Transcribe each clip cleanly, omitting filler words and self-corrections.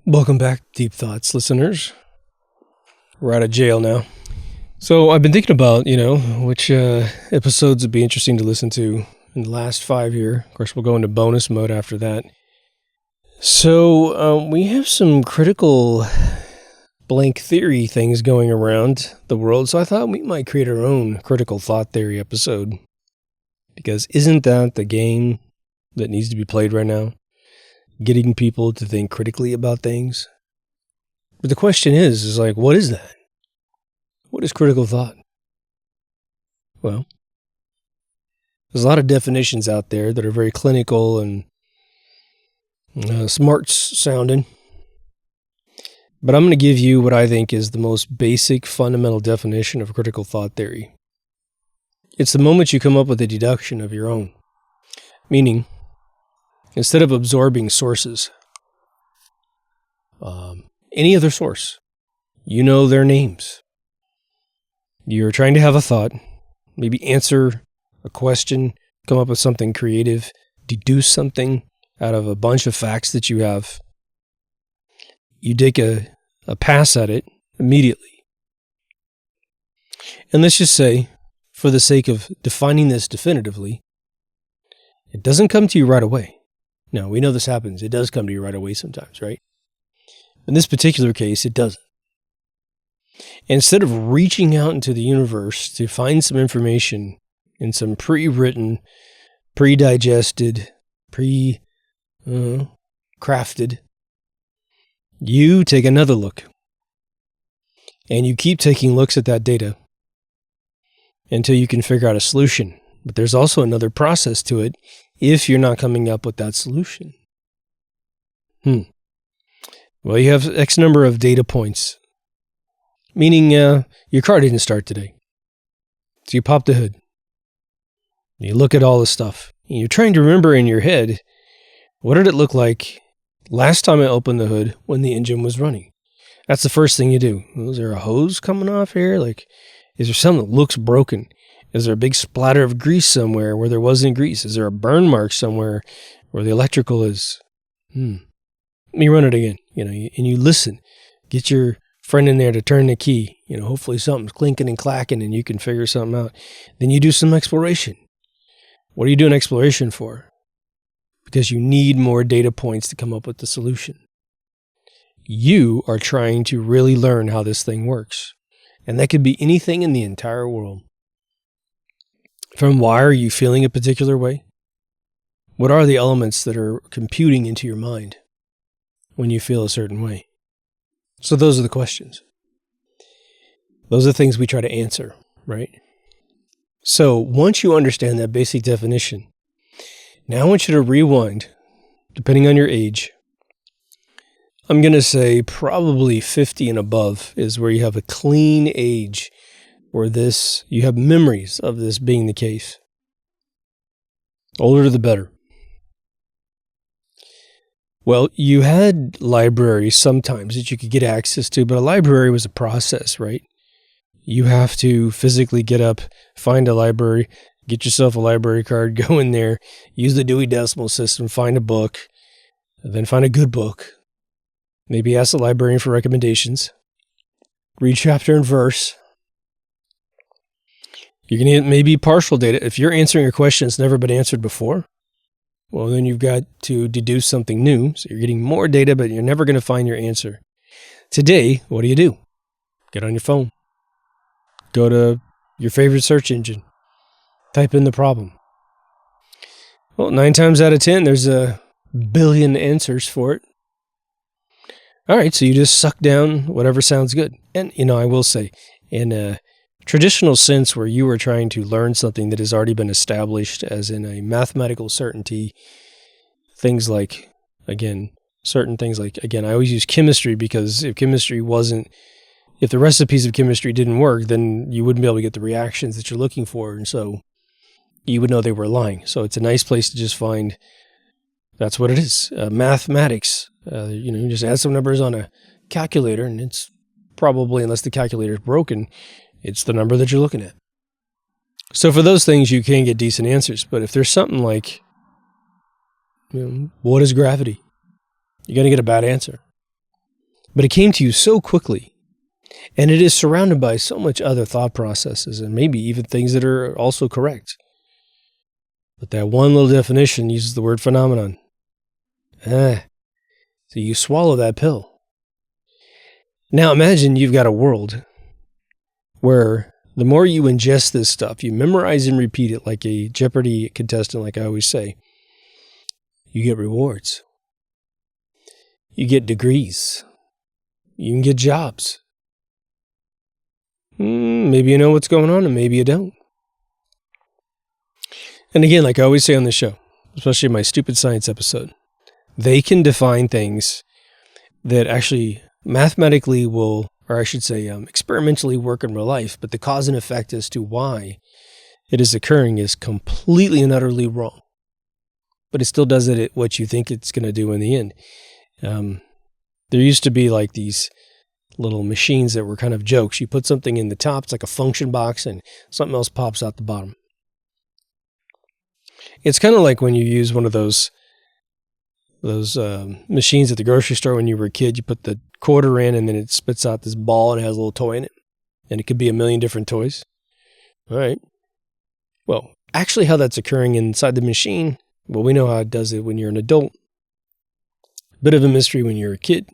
Welcome back, Deep Thoughts listeners. We're out of jail now. So I've been thinking about, which episodes would be interesting to listen to in the last 5 here. Of course, we'll go into bonus mode after that. So we have some critical blank theory things going around the world. So I thought we might create our own critical thought theory episode. Because isn't that the game that needs to be played right now? Getting people to think critically about things. But the question is what is that? What is critical thought? Well, there's a lot of definitions out there that are very clinical and smart sounding. But I'm going to give you what I think is the most basic, fundamental definition of critical thought theory. It's the moment you come up with a deduction of your own. Meaning, instead of absorbing sources, any other source, you know their names. You're trying to have a thought, maybe answer a question, come up with something creative, deduce something out of a bunch of facts that you have. You take a pass at it immediately. And let's just say, for the sake of defining this definitively, it doesn't come to you right away. No, we know this happens. It does come to you right away sometimes, right? In this particular case, it doesn't. Instead of reaching out into the universe to find some information in some pre-written, pre-digested, crafted, you take another look. And you keep taking looks at that data until you can figure out a solution. But there's also another process to it if you're not coming up with that solution. Well, you have X number of data points, meaning your car didn't start today. So you pop the hood. You look at all the stuff. And you're trying to remember in your head, what did it look like last time I opened the hood when the engine was running? That's the first thing you do. Is there a hose coming off here? Is there something that looks broken? Is there a big splatter of grease somewhere where there wasn't grease? Is there a burn mark somewhere where the electrical is? Let me run it again, and you listen. Get your friend in there to turn the key. Hopefully something's clinking and clacking and you can figure something out. Then you do some exploration. What are you doing exploration for? Because you need more data points to come up with the solution. You are trying to really learn how this thing works. And that could be anything in the entire world. From why are you feeling a particular way? What are the elements that are computing into your mind when you feel a certain way? So those are the questions. Those are the things we try to answer, right? So once you understand that basic definition, now I want you to rewind, depending on your age. I'm going to say probably 50 and above is where you have a clean age where you have memories of this being the case. Older the better. Well, you had libraries sometimes that you could get access to, but a library was a process, right? You have to physically get up, find a library, get yourself a library card, go in there, use the Dewey Decimal System, find a book, and then find a good book. Maybe ask the librarian for recommendations. Read chapter and verse. You're going to get maybe partial data. If you're answering a question that's never been answered before, well, then you've got to deduce something new. So you're getting more data, but you're never going to find your answer. Today, what do? Get on your phone. Go to your favorite search engine. Type in the problem. Well, 9 times out of 10, there's a billion answers for it. All right, so you just suck down whatever sounds good. And, I will say, in a traditional sense where you are trying to learn something that has already been established as in a mathematical certainty, things like, I always use chemistry because if the recipes of chemistry didn't work, then you wouldn't be able to get the reactions that you're looking for. And so you would know they were lying. So it's a nice place to just find that's what it is. Mathematics, you just add some numbers on a calculator and it's probably, unless the calculator is broken, it's the number that you're looking at. So for those things, you can get decent answers. But if there's something like, what is gravity? You're going to get a bad answer. But it came to you so quickly. And it is surrounded by so much other thought processes and maybe even things that are also correct. But that one little definition uses the word phenomenon. So you swallow that pill. Now imagine you've got a world where the more you ingest this stuff, you memorize and repeat it like a Jeopardy contestant, like I always say, you get rewards. You get degrees. You can get jobs. Maybe you know what's going on and maybe you don't. And again, like I always say on the show, especially in my stupid science episode, they can define things that actually mathematically will, or I should say experimentally work in real life, but the cause and effect as to why it is occurring is completely and utterly wrong. But it still does it what you think it's going to do in the end. There used to be like these little machines that were kind of jokes. You put something in the top, it's like a function box, and something else pops out the bottom. It's kind of like when you use one of those machines at the grocery store when you were a kid. You put the quarter in and then it spits out this ball and it has a little toy in it. And it could be a million different toys. All right. Well, actually how that's occurring inside the machine, well, we know how it does it when you're an adult. Bit of a mystery when you're a kid.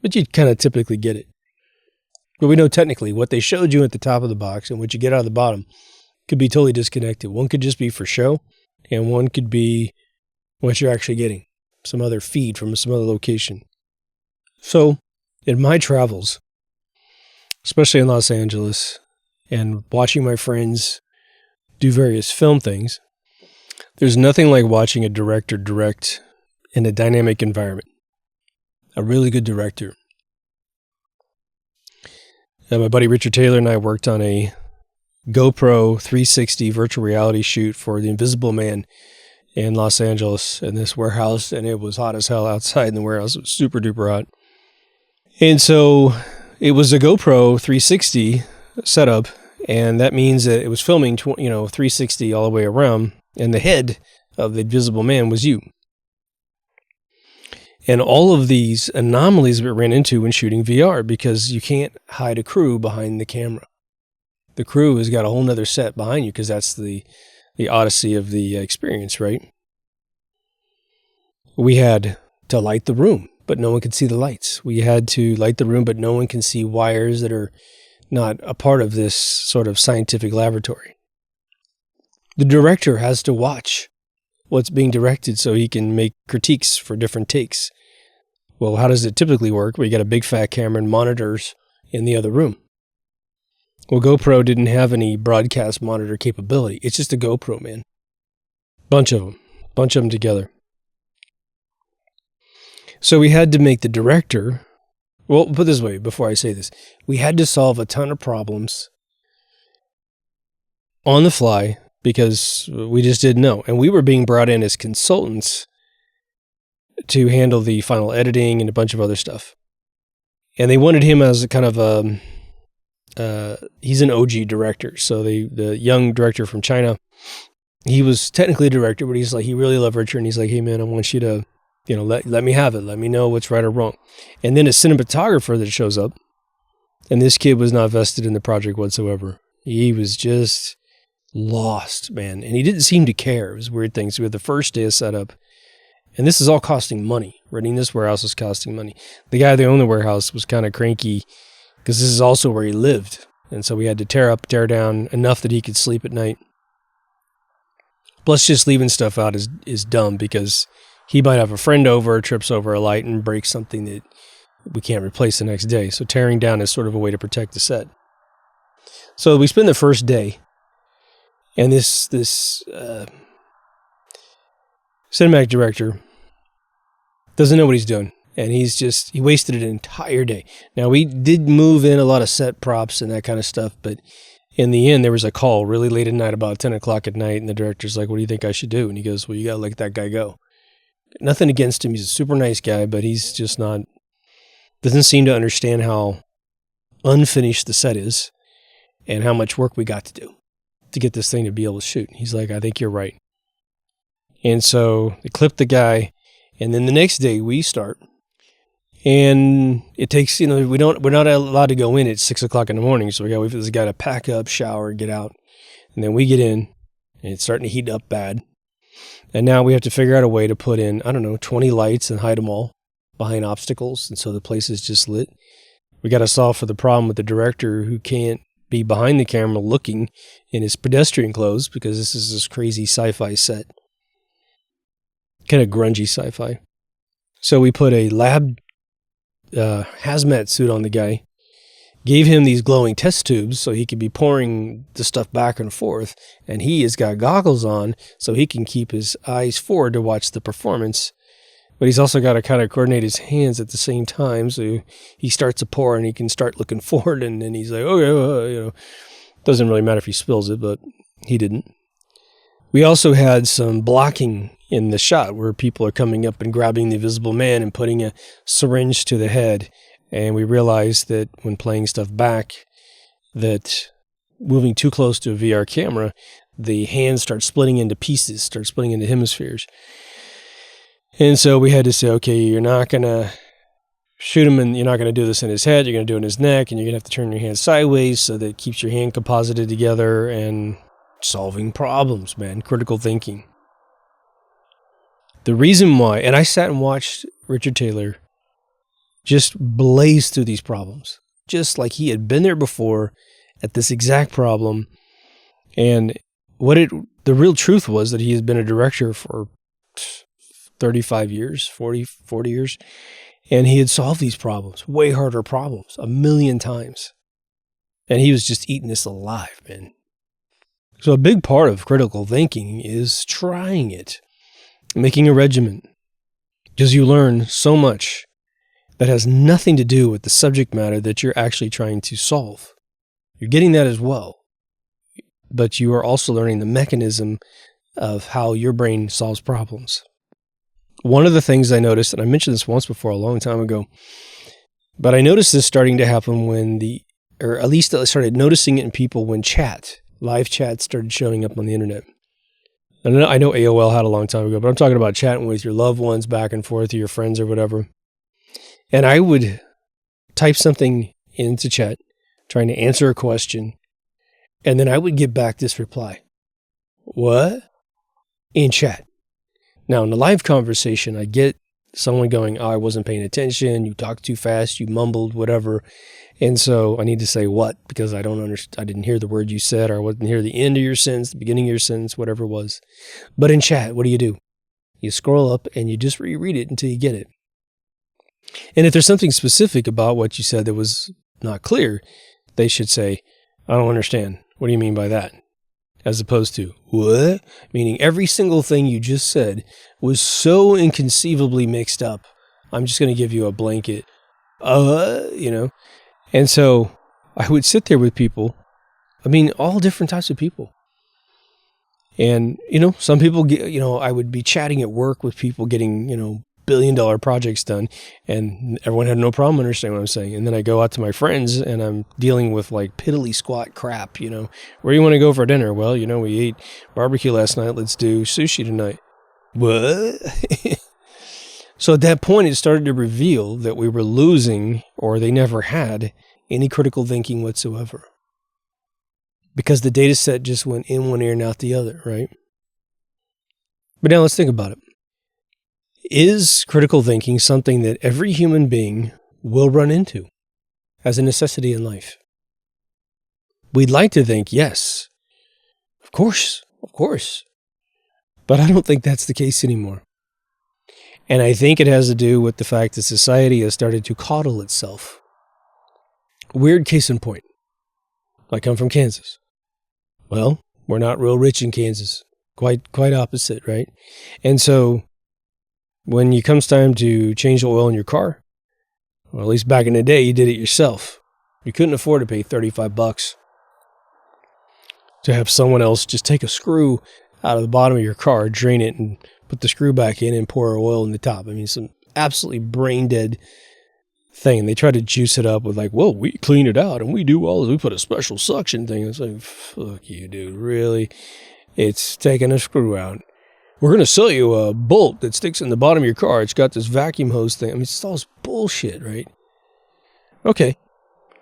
But you kind of typically get it. But we know technically what they showed you at the top of the box and what you get out of the bottom could be totally disconnected. One could just be for show, and one could be what you're actually getting. Some other feed from some other location. So, in my travels, especially in Los Angeles, and watching my friends do various film things, there's nothing like watching a director direct in a dynamic environment. A really good director. My buddy Richard Taylor and I worked on a GoPro 360 virtual reality shoot for The Invisible Man in Los Angeles in this warehouse, and it was hot as hell outside in the warehouse. It was super duper hot. And so it was a GoPro 360 setup, and that means that it was filming 360 all the way around, and the head of the Invisible Man was you. And all of these anomalies we ran into when shooting VR, because you can't hide a crew behind the camera. The crew has got a whole nother set behind you because that's the odyssey of the experience, right? We had to light the room, but no one could see the lights. We had to light the room, but no one can see wires that are not a part of this sort of scientific laboratory. The director has to watch what's being directed so he can make critiques for different takes. Well, how does it typically work? We got a big fat camera and monitors in the other room. Well, GoPro didn't have any broadcast monitor capability. It's just a GoPro, man. Bunch of them together. So we had to make the director, well, put it this way before I say this. We had to solve a ton of problems on the fly because we just didn't know. And we were being brought in as consultants to handle the final editing and a bunch of other stuff. And they wanted him as a kind of he's an OG director. So the young director from China, he was technically a director, but he's like, he really loved Richard. And he's like, hey man, I want you to, let me have it. Let me know what's right or wrong. And then a cinematographer that shows up, and this kid was not vested in the project whatsoever. He was just lost, man. And he didn't seem to care. It was a weird thing. So we had the first day of setup, and this is all costing money. Renting this warehouse is costing money. The guy that owned the warehouse was kind of cranky because this is also where he lived. And so we had to tear down enough that he could sleep at night. Plus just leaving stuff out is dumb because he might have a friend over, trips over a light and breaks something that we can't replace the next day. So tearing down is sort of a way to protect the set. So we spend the first day, and this cinematic director doesn't know what he's doing. And he wasted an entire day. Now, we did move in a lot of set props and that kind of stuff, but in the end, there was a call really late at night, about 10 o'clock at night, and the director's like, what do you think I should do? And he goes, well, you got to let that guy go. Nothing against him. He's a super nice guy, but he's just doesn't seem to understand how unfinished the set is and how much work we got to do to get this thing to be able to shoot. He's like, I think you're right. And so they clipped the guy, and then the next day we start. And it takes, we're not allowed to go in at 6 o'clock in the morning. So we got to pack up, shower, get out. And then we get in and it's starting to heat up bad. And now we have to figure out a way to put in, 20 lights and hide them all behind obstacles. And so the place is just lit. We got to solve for the problem with the director who can't be behind the camera looking in his pedestrian clothes because this is this crazy sci-fi set. Kind of grungy sci-fi. So we put a lab hazmat suit on the guy, gave him these glowing test tubes so he could be pouring the stuff back and forth, and he has got goggles on so he can keep his eyes forward to watch the performance. But he's also got to kind of coordinate his hands at the same time. So he starts to pour and he can start looking forward. And then he's like, okay, doesn't really matter if he spills it, but he didn't. We also had some blocking in the shot where people are coming up and grabbing the Invisible Man and putting a syringe to the head. And we realized that when playing stuff back, that moving too close to a VR camera, the hands start splitting into pieces, start splitting into hemispheres. And so we had to say, okay, you're not going to shoot him and you're not going to do this in his head. You're going to do it in his neck and you're going to have to turn your hand sideways so that it keeps your hand composited together and solving problems, man. Critical thinking. The reason why, and I sat and watched Richard Taylor just blaze through these problems, just like he had been there before at this exact problem. And the real truth was that he has been a director for 35 years, 40 years, and he had solved these problems, way harder problems, 1,000,000 times. And he was just eating this alive, man. So a big part of critical thinking is trying it, making a regimen, because you learn so much that has nothing to do with the subject matter that you're actually trying to solve. You're getting that as well, but you are also learning the mechanism of how your brain solves problems. One of the things I noticed, and I mentioned this once before a long time ago, but I noticed this starting to happen or at least I started noticing it in people when live chat started showing up on the internet. And I know AOL had a long time ago, but I'm talking about chatting with your loved ones back and forth, or your friends or whatever. And I would type something into chat, trying to answer a question, and then I would get back this reply. What? In chat. Now, in the live conversation, I get someone going, I wasn't paying attention, you talked too fast, you mumbled, whatever. And so I need to say what, because I didn't hear the word you said, or I wasn't hear the end of your sentence, the beginning of your sentence, whatever it was. But in chat, what do? You scroll up and you just reread it until you get it. And if there's something specific about what you said that was not clear, they should say, I don't understand. What do you mean by that? As opposed to, what? Meaning every single thing you just said was so inconceivably mixed up. I'm just going to give you a blanket, And so I would sit there with people, all different types of people. And, some people get, I would be chatting at work with people getting, billion-dollar projects done, and everyone had no problem understanding what I'm saying. And then I go out to my friends and I'm dealing with like piddly squat crap, where do you want to go for dinner? Well, we ate barbecue last night. Let's do sushi tonight. What? So at that point, it started to reveal that we were losing, or they never had, any critical thinking whatsoever. Because the data set just went in one ear and out the other, right? But now let's think about it. Is critical thinking something that every human being will run into as a necessity in life? We'd like to think, yes, of course. But I don't think that's the case anymore. And I think it has to do with the fact that society has started to coddle itself. Weird case in point. I come from Kansas. Well, we're not real rich in Kansas. Quite opposite, right? And so when it comes time to change the oil in your car, or at least back in the day, you did it yourself. You couldn't afford to pay $35 to have someone else just take a screw out of the bottom of your car, drain it, and put the screw back in and pour oil in the top. Some absolutely brain dead thing. They try to juice it up with we clean it out and we do all this. We put a special suction thing. It's like, fuck you, dude. Really? It's taking a screw out. We're going to sell you a bolt that sticks in the bottom of your car. It's got this vacuum hose thing. I mean, it's all this bullshit, right? Okay.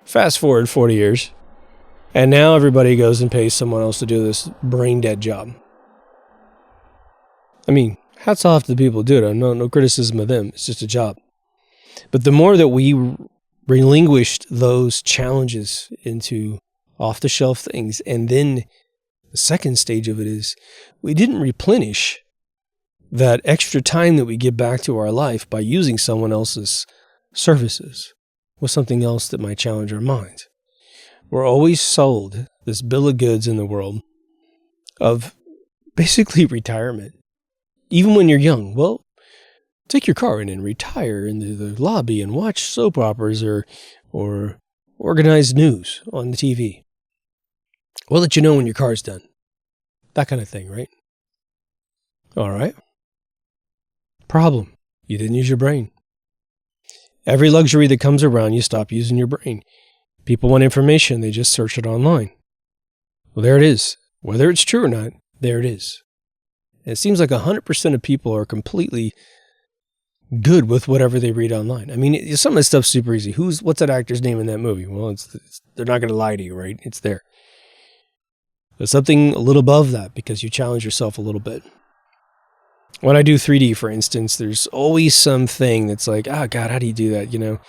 Fast forward 40 years. And now everybody goes and pays someone else to do this brain dead job. I mean, hats off to the people who do it. No criticism of them. It's just a job. But the more that we relinquished those challenges into off-the-shelf things, and then the second stage of it is we didn't replenish that extra time that we give back to our life by using someone else's services with something else that might challenge our minds. We're always sold this bill of goods in the world of basically retirement. Even when you're young, well, take your car in and retire into the lobby and watch soap operas or organized news on the TV. We'll let you know when your car's done. That kind of thing, right? All right. Problem. You didn't use your brain. Every luxury that comes around, you stop using your brain. People want information, they just search it online. Well, there it is. Whether it's true or not, there it is. And it seems like 100% of people are completely good with whatever they read online. I mean, some of this stuff's super easy. What's that actor's name in that movie? Well, they're not going to lie to you, right? It's there. There's something a little above that because you challenge yourself a little bit. When I do 3D, for instance, there's always something that's like, oh, God, how do you do that? You know,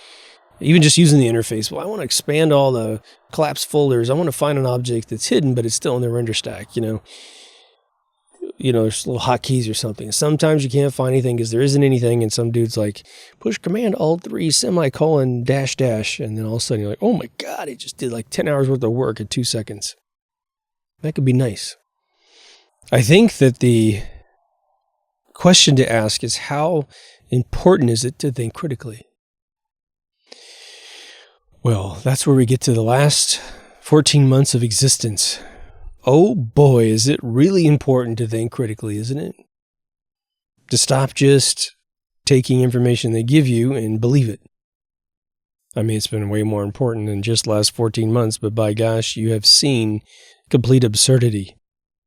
even just using the interface. Well, I want to expand all the collapsed folders. I want to find an object that's hidden, but it's still in the render stack, you know. There's little hotkeys or something. Sometimes you can't find anything because there isn't anything, and some dude's like, push Command Alt 3 semicolon dash dash, and then all of a sudden you're like, oh my God, it just did like 10 hours worth of work in 2 seconds. That could be nice. I think that the question to ask is, how important is it to think critically? Well, that's where we get to the last 14 months of existence. Oh boy, is it really important to think critically, isn't it? To stop just taking information they give you and believe it. I mean, it's been way more important than just the last 14 months, but by gosh, you have seen complete absurdity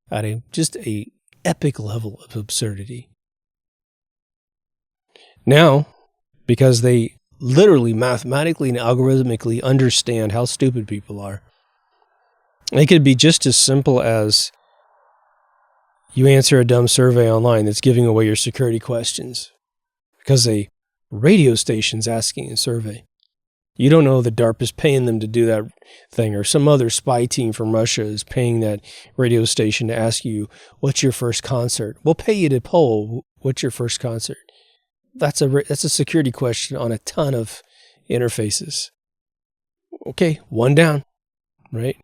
at just a epic level of absurdity. Now, because they literally, mathematically, and algorithmically understand how stupid people are, it could be just as simple as you answer a dumb survey online that's giving away your security questions because a radio station's asking a survey. You don't know that DARPA is paying them to do that thing, or some other spy team from Russia is paying that radio station to ask you, what's your first concert? We'll pay you to poll, what's your first concert? That's a security question on a ton of interfaces. Okay, one down, right?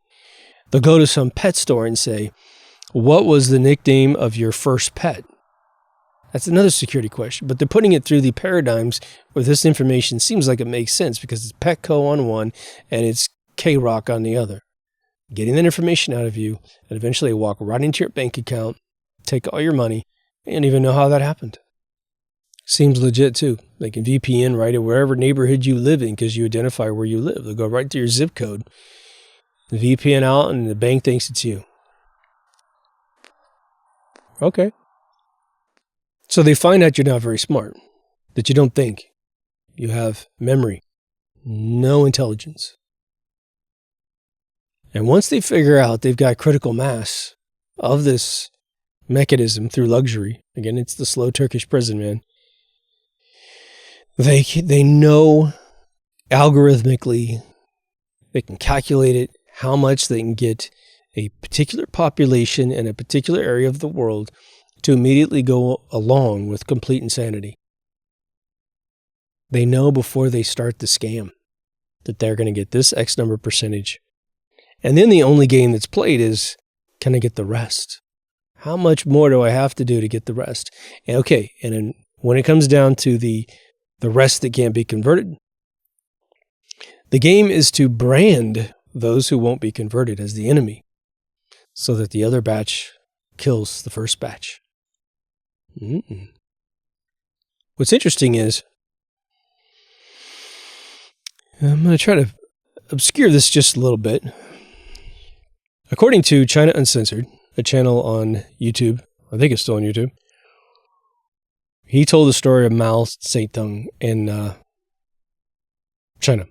They'll go to some pet store and say, what was the nickname of your first pet? That's another security question, but they're putting it through the paradigms where this information seems like it makes sense because it's Petco on one and it's K-Rock on the other. Getting that information out of you and eventually walk right into your bank account, take all your money, and don't even know how that happened. Seems legit too. They can VPN right at wherever neighborhood you live in because you identify where you live. They'll go right to your zip code, the VPN out, and the bank thinks it's you. Okay. So they find out you're not very smart, that you don't think. You have memory, no intelligence. And once they figure out they've got critical mass of this mechanism through luxury, again, it's the slow Turkish prison, man. They know algorithmically, they can calculate it, how much they can get a particular population in a particular area of the world to immediately go along with complete insanity. They know before they start the scam that they're going to get this X number percentage. And then the only game that's played is, can I get the rest? How much more do I have to do to get the rest? And okay, and then when it comes down to the rest that can't be converted, the game is to brand those who won't be converted as the enemy so that the other batch kills the first batch. What's interesting is, I'm going to try to obscure this just a little bit. According to China Uncensored, a channel on YouTube, I think it's still on YouTube, He told the story of Mao Zedong in China.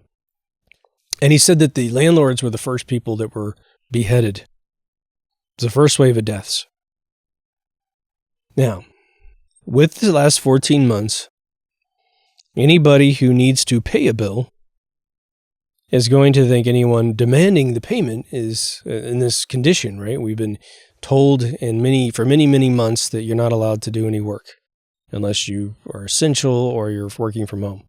And he said that the landlords were the first people that were beheaded. It was the first wave of deaths. Now, with the last 14 months, anybody who needs to pay a bill is going to think anyone demanding the payment is in this condition, right? We've been told for many months that you're not allowed to do any work unless you are essential or you're working from home,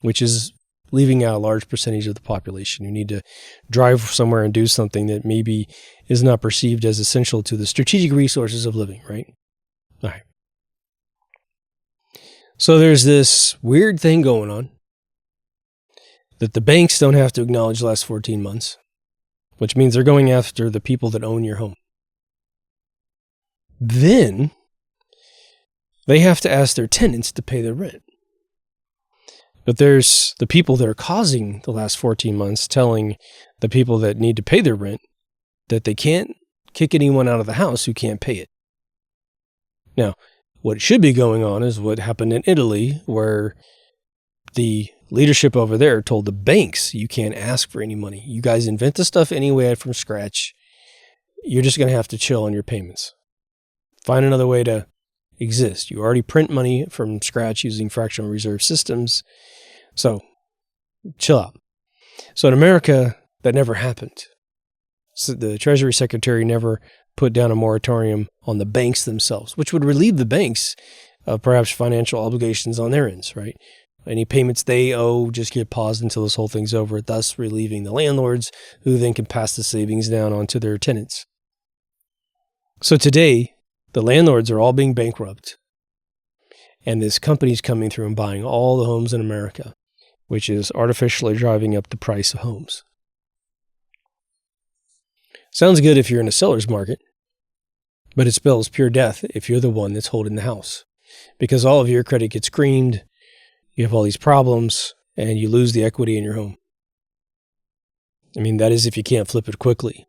which is leaving out a large percentage of the population who need to drive somewhere and do something that maybe is not perceived as essential to the strategic resources of living, right? All right. So there's this weird thing going on that the banks don't have to acknowledge the last 14 months, which means they're going after the people that own your home. Then they have to ask their tenants to pay their rent. But there's the people that are causing the last 14 months telling the people that need to pay their rent that they can't kick anyone out of the house who can't pay it. Now, what should be going on is what happened in Italy, where the leadership over there told the banks, you can't ask for any money. You guys invent the stuff anyway from scratch. You're just going to have to chill on your payments. Find another way to exist. You already print money from scratch using fractional reserve systems. So chill out. So in America, that never happened. So the Treasury Secretary never put down a moratorium on the banks themselves, which would relieve the banks of perhaps financial obligations on their ends, right? Any payments they owe just get paused until this whole thing's over, thus relieving the landlords, who then can pass the savings down onto their tenants. So today, the landlords are all being bankrupt, and this company's coming through and buying all the homes in America, which is artificially driving up the price of homes. Sounds good if you're in a seller's market, but it spells pure death if you're the one that's holding the house, because all of your credit gets creamed, you have all these problems, and you lose the equity in your home. I mean, that is if you can't flip it quickly.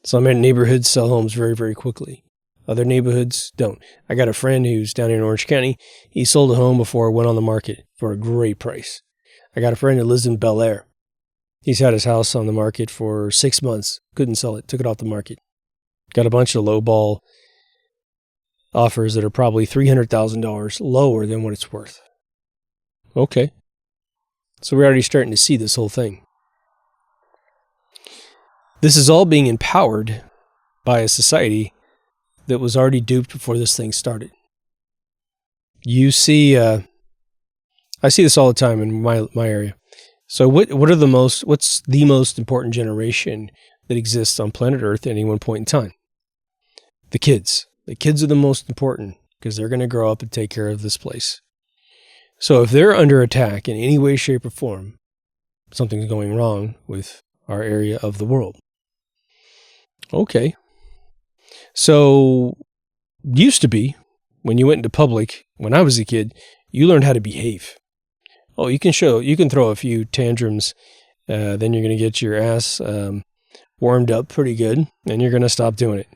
Some neighborhoods sell homes very, very quickly. Other neighborhoods don't. I got a friend who's down here in Orange County. He sold a home before it went on the market for a great price. I got a friend who lives in Bel Air. He's had his house on the market for 6 months. Couldn't sell it. Took it off the market. Got a bunch of lowball offers that are probably $300,000 lower than what it's worth. Okay. So we're already starting to see this whole thing. This is all being empowered by a society that was already duped before this thing started. You see, I see this all the time in my area. So what's the most important generation that exists on planet Earth at any one point in time? The kids. The kids are the most important because they're going to grow up and take care of this place. So if they're under attack in any way, shape, or form, something's going wrong with our area of the world. Okay. So, used to be, when you went into public, when I was a kid, you learned how to behave. Oh, you can throw a few tantrums, then you're going to get your ass warmed up pretty good, and you're going to stop doing it.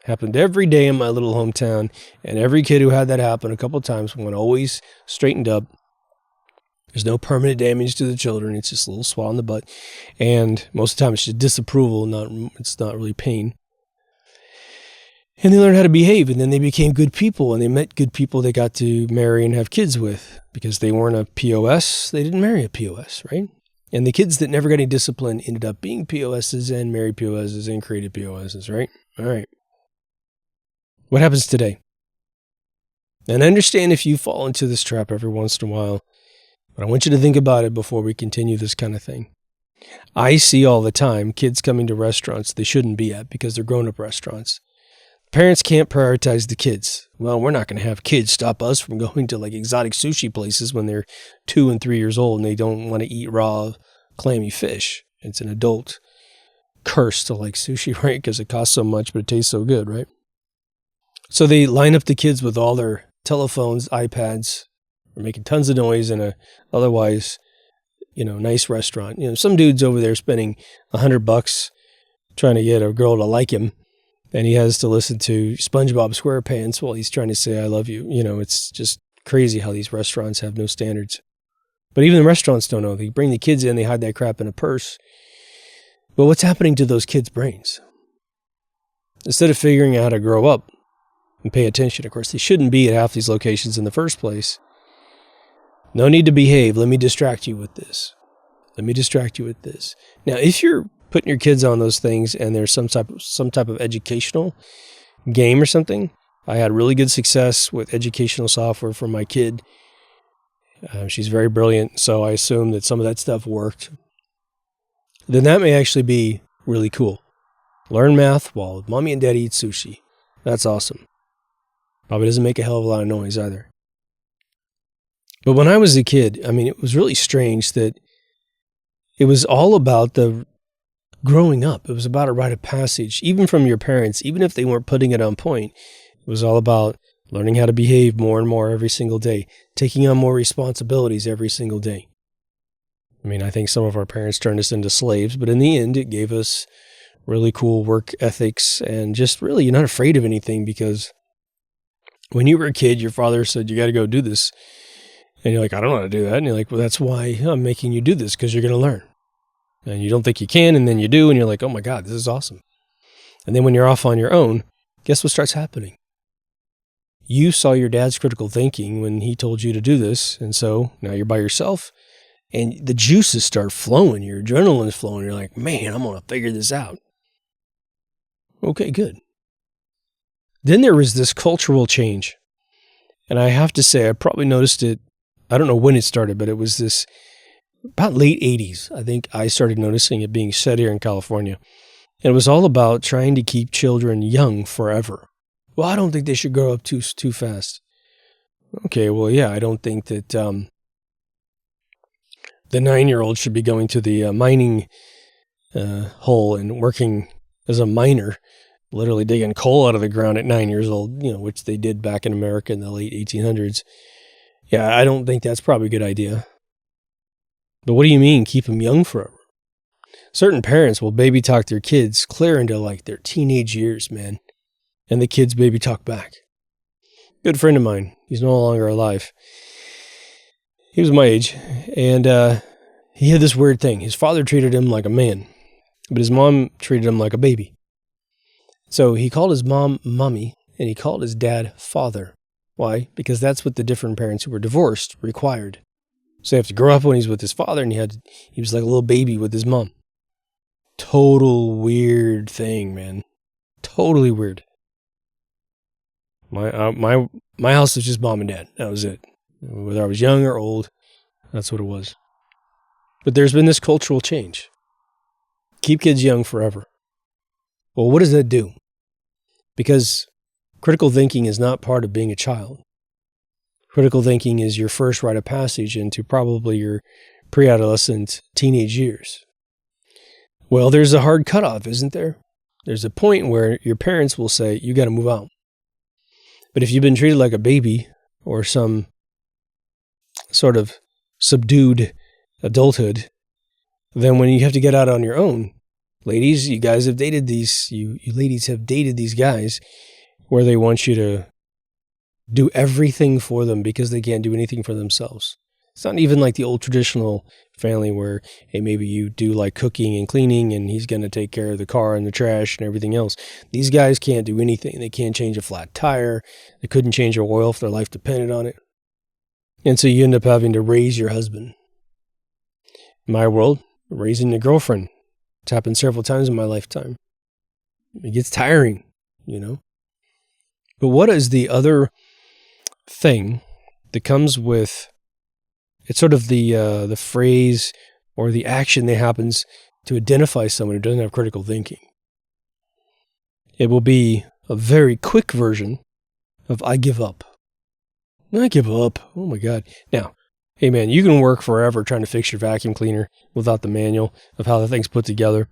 Happened every day in my little hometown, and every kid who had that happen a couple of times went always straightened up. There's no permanent damage to the children. It's just a little swat in the butt. And most of the time it's just disapproval, it's not really pain. And they learned how to behave, and then they became good people, and they met good people they got to marry and have kids with. Because they weren't a POS, they didn't marry a POS, right? And the kids that never got any discipline ended up being POSs and married POSs and created POSs, right? All right. What happens today? And I understand if you fall into this trap every once in a while, but I want you to think about it before we continue this kind of thing. I see all the time kids coming to restaurants they shouldn't be at because they're grown-up restaurants. Parents can't prioritize the kids. Well, we're not going to have kids stop us from going to like exotic sushi places when they're 2 and 3 years old and they don't want to eat raw, clammy fish. It's an adult curse to like sushi, right? Because it costs so much, but it tastes so good, right? So they line up the kids with all their telephones, iPads. They're making tons of noise in a otherwise, nice restaurant. Some dude's over there spending $100 trying to get a girl to like him. And he has to listen to SpongeBob SquarePants while he's trying to say, I love you. It's just Crazy how these restaurants have no standards. But even the restaurants don't know. They bring the kids in, they hide that crap in a purse. But what's happening to those kids' brains? Instead of figuring out how to grow up and pay attention, of course, they shouldn't be at half these locations in the first place. No need to behave. Let me distract you with this. Let me distract you with this. Now, if you're putting your kids on those things and there's some type of educational game or something, I had really good success with educational software for my kid. She's very brilliant, so I assume that some of that stuff worked. Then that may actually be really cool. Learn math while mommy and daddy eat sushi. That's awesome. Probably doesn't make a hell of a lot of noise either. But when I was a kid, I mean, it was really strange that it was all about the growing up. It was about a rite of passage, even from your parents, even if they weren't putting it on point. It was all about learning how to behave more and more every single day, taking on more responsibilities every single day. I mean, I think some of our parents turned us into slaves, but in the end, it gave us really cool work ethics and just really, you're not afraid of anything, because when you were a kid, your father said, you got to go do this. And you're like, I don't know how to do that. And you're like, well, that's why I'm making you do this, because you're going to learn. And you don't think you can, and then you do, and you're like, oh my God, this is awesome. And then when you're off on your own, guess what starts happening? You saw your dad's critical thinking when he told you to do this, and so now you're by yourself, and the juices start flowing, your adrenaline's flowing, you're like, man, I'm going to figure this out. Okay, good. Then there was this cultural change, and I have to say, I probably noticed it, I don't know when it started, but it was this, about late 80s, I think I started noticing it being said here in California. And it was all about trying to keep children young forever. Well, I don't think they should grow up too fast. Okay, well, yeah, I don't think that the 9-year-old should be going to the mining hole and working as a miner, literally digging coal out of the ground at 9 years old, which they did back in America in the late 1800s. Yeah, I don't think that's probably a good idea. But what do you mean, keep them young forever? Certain parents will baby talk their kids clear into like their teenage years, man. And the kids baby talk back. Good friend of mine, he's no longer alive. He was my age, and he had this weird thing. His father treated him like a man, but his mom treated him like a baby. So he called his mom mommy, and he called his dad father. Why? Because that's what the different parents who were divorced required. So you have to grow up when he's with his father, and he was like a little baby with his mom. Total weird thing, man. Totally weird. My house was just mom and dad. That was it. Whether I was young or old, that's what it was. But there's been this cultural change. Keep kids young forever. Well, what does that do? Because critical thinking is not part of being a child. Critical thinking is your first rite of passage into probably your pre-adolescent teenage years. Well, there's a hard cutoff, isn't there? There's a point where your parents will say, you got to move out. But if you've been treated like a baby or some sort of subdued adulthood, then when you have to get out on your own, ladies, you guys have dated these, you ladies have dated these guys where they want you to do everything for them because they can't do anything for themselves. It's not even like the old traditional family where, hey, maybe you do like cooking and cleaning and he's going to take care of the car and the trash and everything else. These guys can't do anything. They can't change a flat tire. They couldn't change their oil if their life depended on it. And so you end up having to raise your husband. In my world, raising a girlfriend. It's happened several times in my lifetime. It gets tiring, But what is the other thing that comes with, it's sort of the phrase or the action that happens to identify someone who doesn't have critical thinking. It will be a very quick version of I give up. I give up. Oh my God. Now, hey man, you can work forever trying to fix your vacuum cleaner without the manual of how the thing's put together.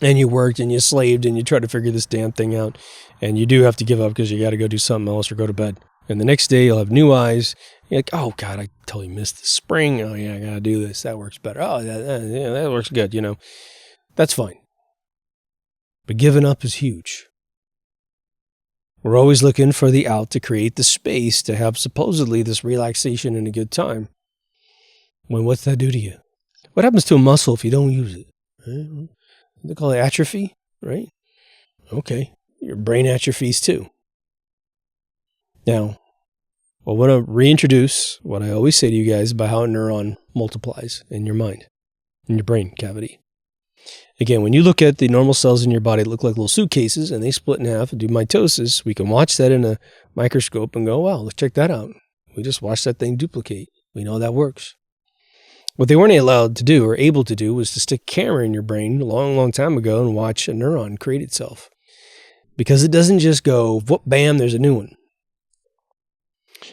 And you worked and you slaved and you tried to figure this damn thing out. And you do have to give up because you got to go do something else or go to bed. And the next day you'll have new eyes. You're like, oh God, I totally missed the spring. Oh yeah, I got to do this. That works better. Oh, that works good. That's fine. But giving up is huge. We're always looking for the out to create the space to have supposedly this relaxation and a good time. When what's that do to you? What happens to a muscle if you don't use it? Right? They call it atrophy, right? Okay, your brain atrophies too. Now, I want to reintroduce what I always say to you guys about how a neuron multiplies in your mind, in your brain cavity. Again, when you look at the normal cells in your body, they look like little suitcases, and they split in half and do mitosis. We can watch that in a microscope and go, wow, let's check that out. We just watched that thing duplicate. We know that works. What they weren't allowed to do or able to do was to stick a camera in your brain a long, long time ago and watch a neuron create itself. Because it doesn't just go, whoop, bam, there's a new one.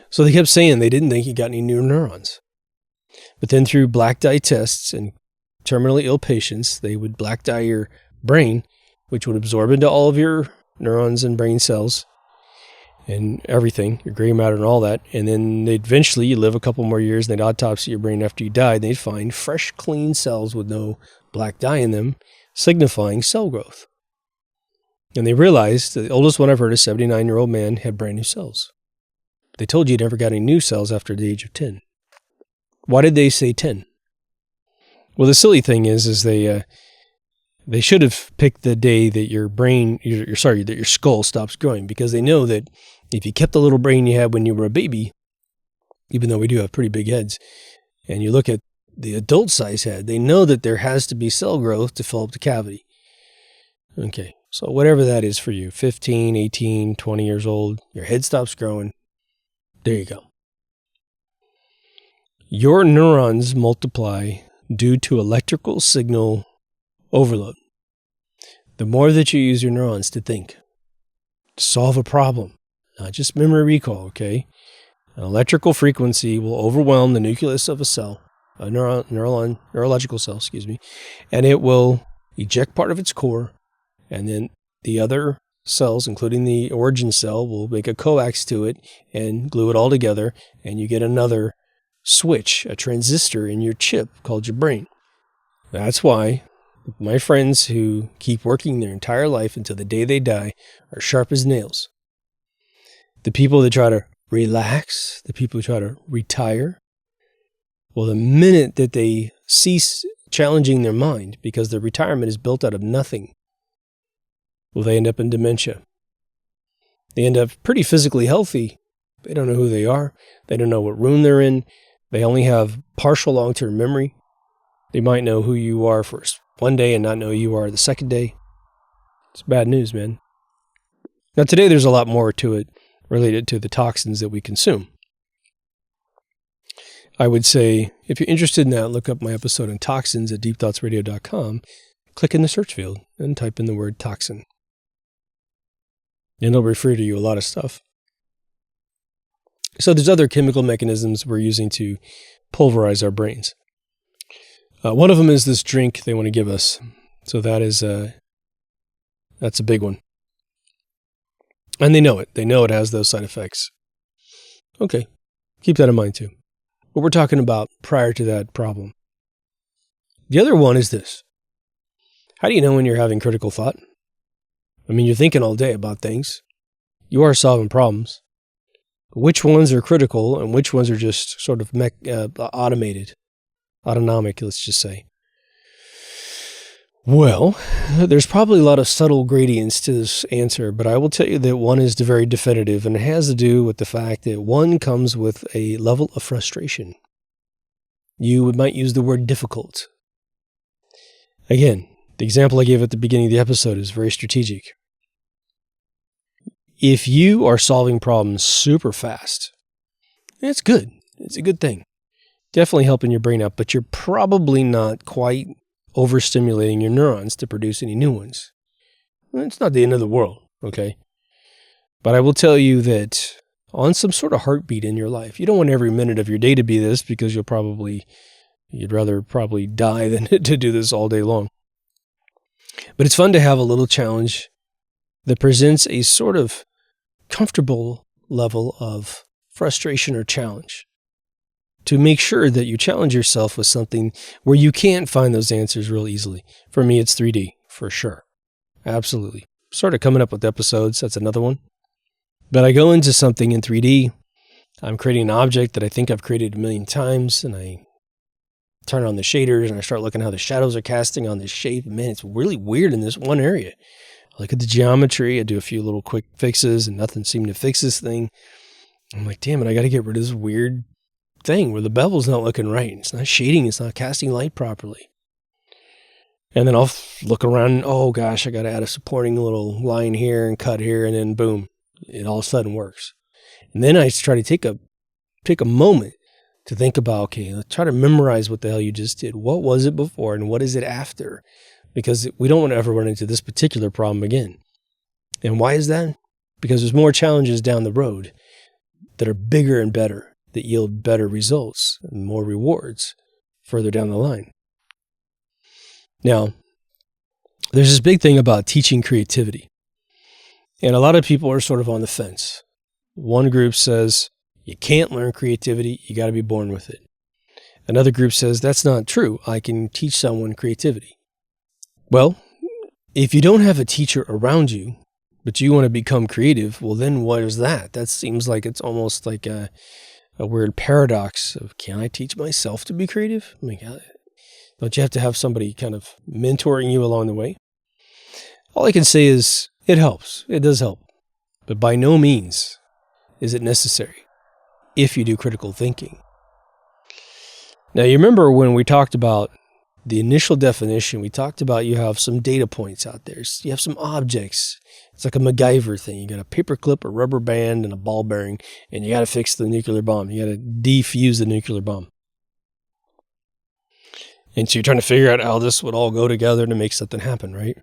So they kept saying they didn't think you got any new neurons. But then through black dye tests and terminally ill patients, they would black dye your brain, which would absorb into all of your neurons and brain cells and everything, your gray matter and all that. And then they'd eventually, you live a couple more years, and they'd autopsy your brain after you died, and they'd find fresh, clean cells with no black dye in them, signifying cell growth. And they realized, the oldest one I've heard, a 79-year-old man, had brand new cells. They told you you never got any new cells after the age of 10. Why did they say 10? Well, the silly thing is they should have picked the day that your brain, that your skull stops growing, because they know that if you kept the little brain you had when you were a baby, even though we do have pretty big heads, and you look at the adult size head, they know that there has to be cell growth to fill up the cavity. Okay, so whatever that is for you, 15, 18, 20 years old, your head stops growing. There you go. Your neurons multiply due to electrical signal overload. The more that you use your neurons to think, to solve a problem, not just memory recall, okay? An electrical frequency will overwhelm the nucleus of a cell, a neurological cell, and it will eject part of its core, and then the other cells, including the origin cell, will make a coax to it and glue it all together, and you get another switch, a transistor in your chip called your brain. That's why my friends who keep working their entire life until the day they die are sharp as nails. The people that try to relax, the people who try to retire, well, the minute that they cease challenging their mind, because their retirement is built out of nothing, well, they end up in dementia. They end up pretty physically healthy. They don't know who they are. They don't know what room they're in. They only have partial long-term memory. They might know who you are for one day and not know who you are the second day. It's bad news, man. Now, today there's a lot more to it related to the toxins that we consume. I would say, if you're interested in that, look up my episode on toxins at deepthoughtsradio.com, click in the search field, and type in the word toxin. And it'll refer to you a lot of stuff. So there's other chemical mechanisms we're using to pulverize our brains. One of them is this drink they want to give us. So that's a big one. And they know it. They know it has those side effects. Okay, keep that in mind too. But we're talking about prior to that problem. The other one is this. How do you know when you're having critical thought? I mean, you're thinking all day about things. You are solving problems. But which ones are critical and which ones are just sort of automated? Autonomic, let's just say. Well, there's probably a lot of subtle gradients to this answer, but I will tell you that one is very definitive, and it has to do with the fact that one comes with a level of frustration. You might use the word difficult. Again, the example I gave at the beginning of the episode is very strategic. If you are solving problems super fast, it's good. It's a good thing. Definitely helping your brain out, but you're probably not quite overstimulating your neurons to produce any new ones. It's not the end of the world, okay? But I will tell you that on some sort of heartbeat in your life, you don't want every minute of your day to be this, because you'd rather probably die than to do this all day long. But it's fun to have a little challenge that presents a sort of comfortable level of frustration or challenge, to make sure that you challenge yourself with something where you can't find those answers real easily. For me, it's 3D, for sure. Absolutely. Sort of coming up with episodes. That's another one. But I go into something in 3D. I'm creating an object that I think I've created a million times, and I turn on the shaders and I start looking how the shadows are casting on this shape. Man, it's really weird in this one area. I look at the geometry. I do a few little quick fixes, and nothing seemed to fix this thing. I'm like, damn it, I got to get rid of this weird thing where the bevel's not looking right. It's not shading. It's not casting light properly. And then I'll look around and, oh gosh, I got to add a supporting little line here and cut here, and then boom, it all of a sudden works. And then I try to take a moment to think about, okay, let's try to memorize what the hell you just did. What was it before and what is it after? Because we don't want to ever run into this particular problem again. And why is that? Because there's more challenges down the road that are bigger and better, that yield better results and more rewards further down the line. Now, there's this big thing about teaching creativity. And a lot of people are sort of on the fence. One group says, you can't learn creativity, you got to be born with it. Another group says, that's not true. I can teach someone creativity. Well, if you don't have a teacher around you, but you want to become creative, well, then what is that? That seems like it's almost like a weird paradox of, can I teach myself to be creative? I mean, don't you have to have somebody kind of mentoring you along the way? All I can say is it helps. It does help. But by no means is it necessary if you do critical thinking. Now, you remember when we talked about the initial definition, we talked about you have some data points out there. You have some objects. It's like a MacGyver thing. You got a paper clip, a rubber band, and a ball bearing, and you got to fix the nuclear bomb. You got to defuse the nuclear bomb. And so you're trying to figure out how this would all go together to make something happen, right?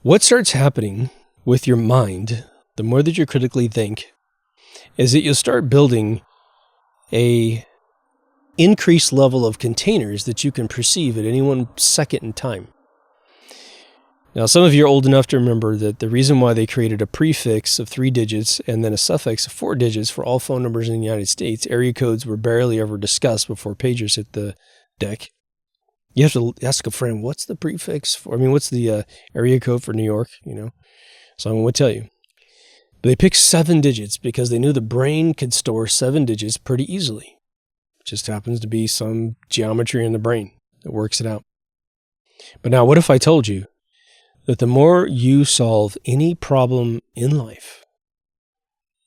What starts happening with your mind, the more that you critically think, is that you'll start building a increased level of containers that you can perceive at any one second in time. Now, some of you are old enough to remember that the reason why they created a prefix of 3 digits and then a suffix of 4 digits for all phone numbers in the United States, area codes were barely ever discussed before pagers hit the deck. You have to ask a friend, what's the prefix for, what's the area code for New York, So I'm going to tell you. But they picked 7 digits because they knew the brain could store 7 digits pretty easily. It just happens to be some geometry in the brain that works it out. But now, what if I told you that the more you solve any problem in life,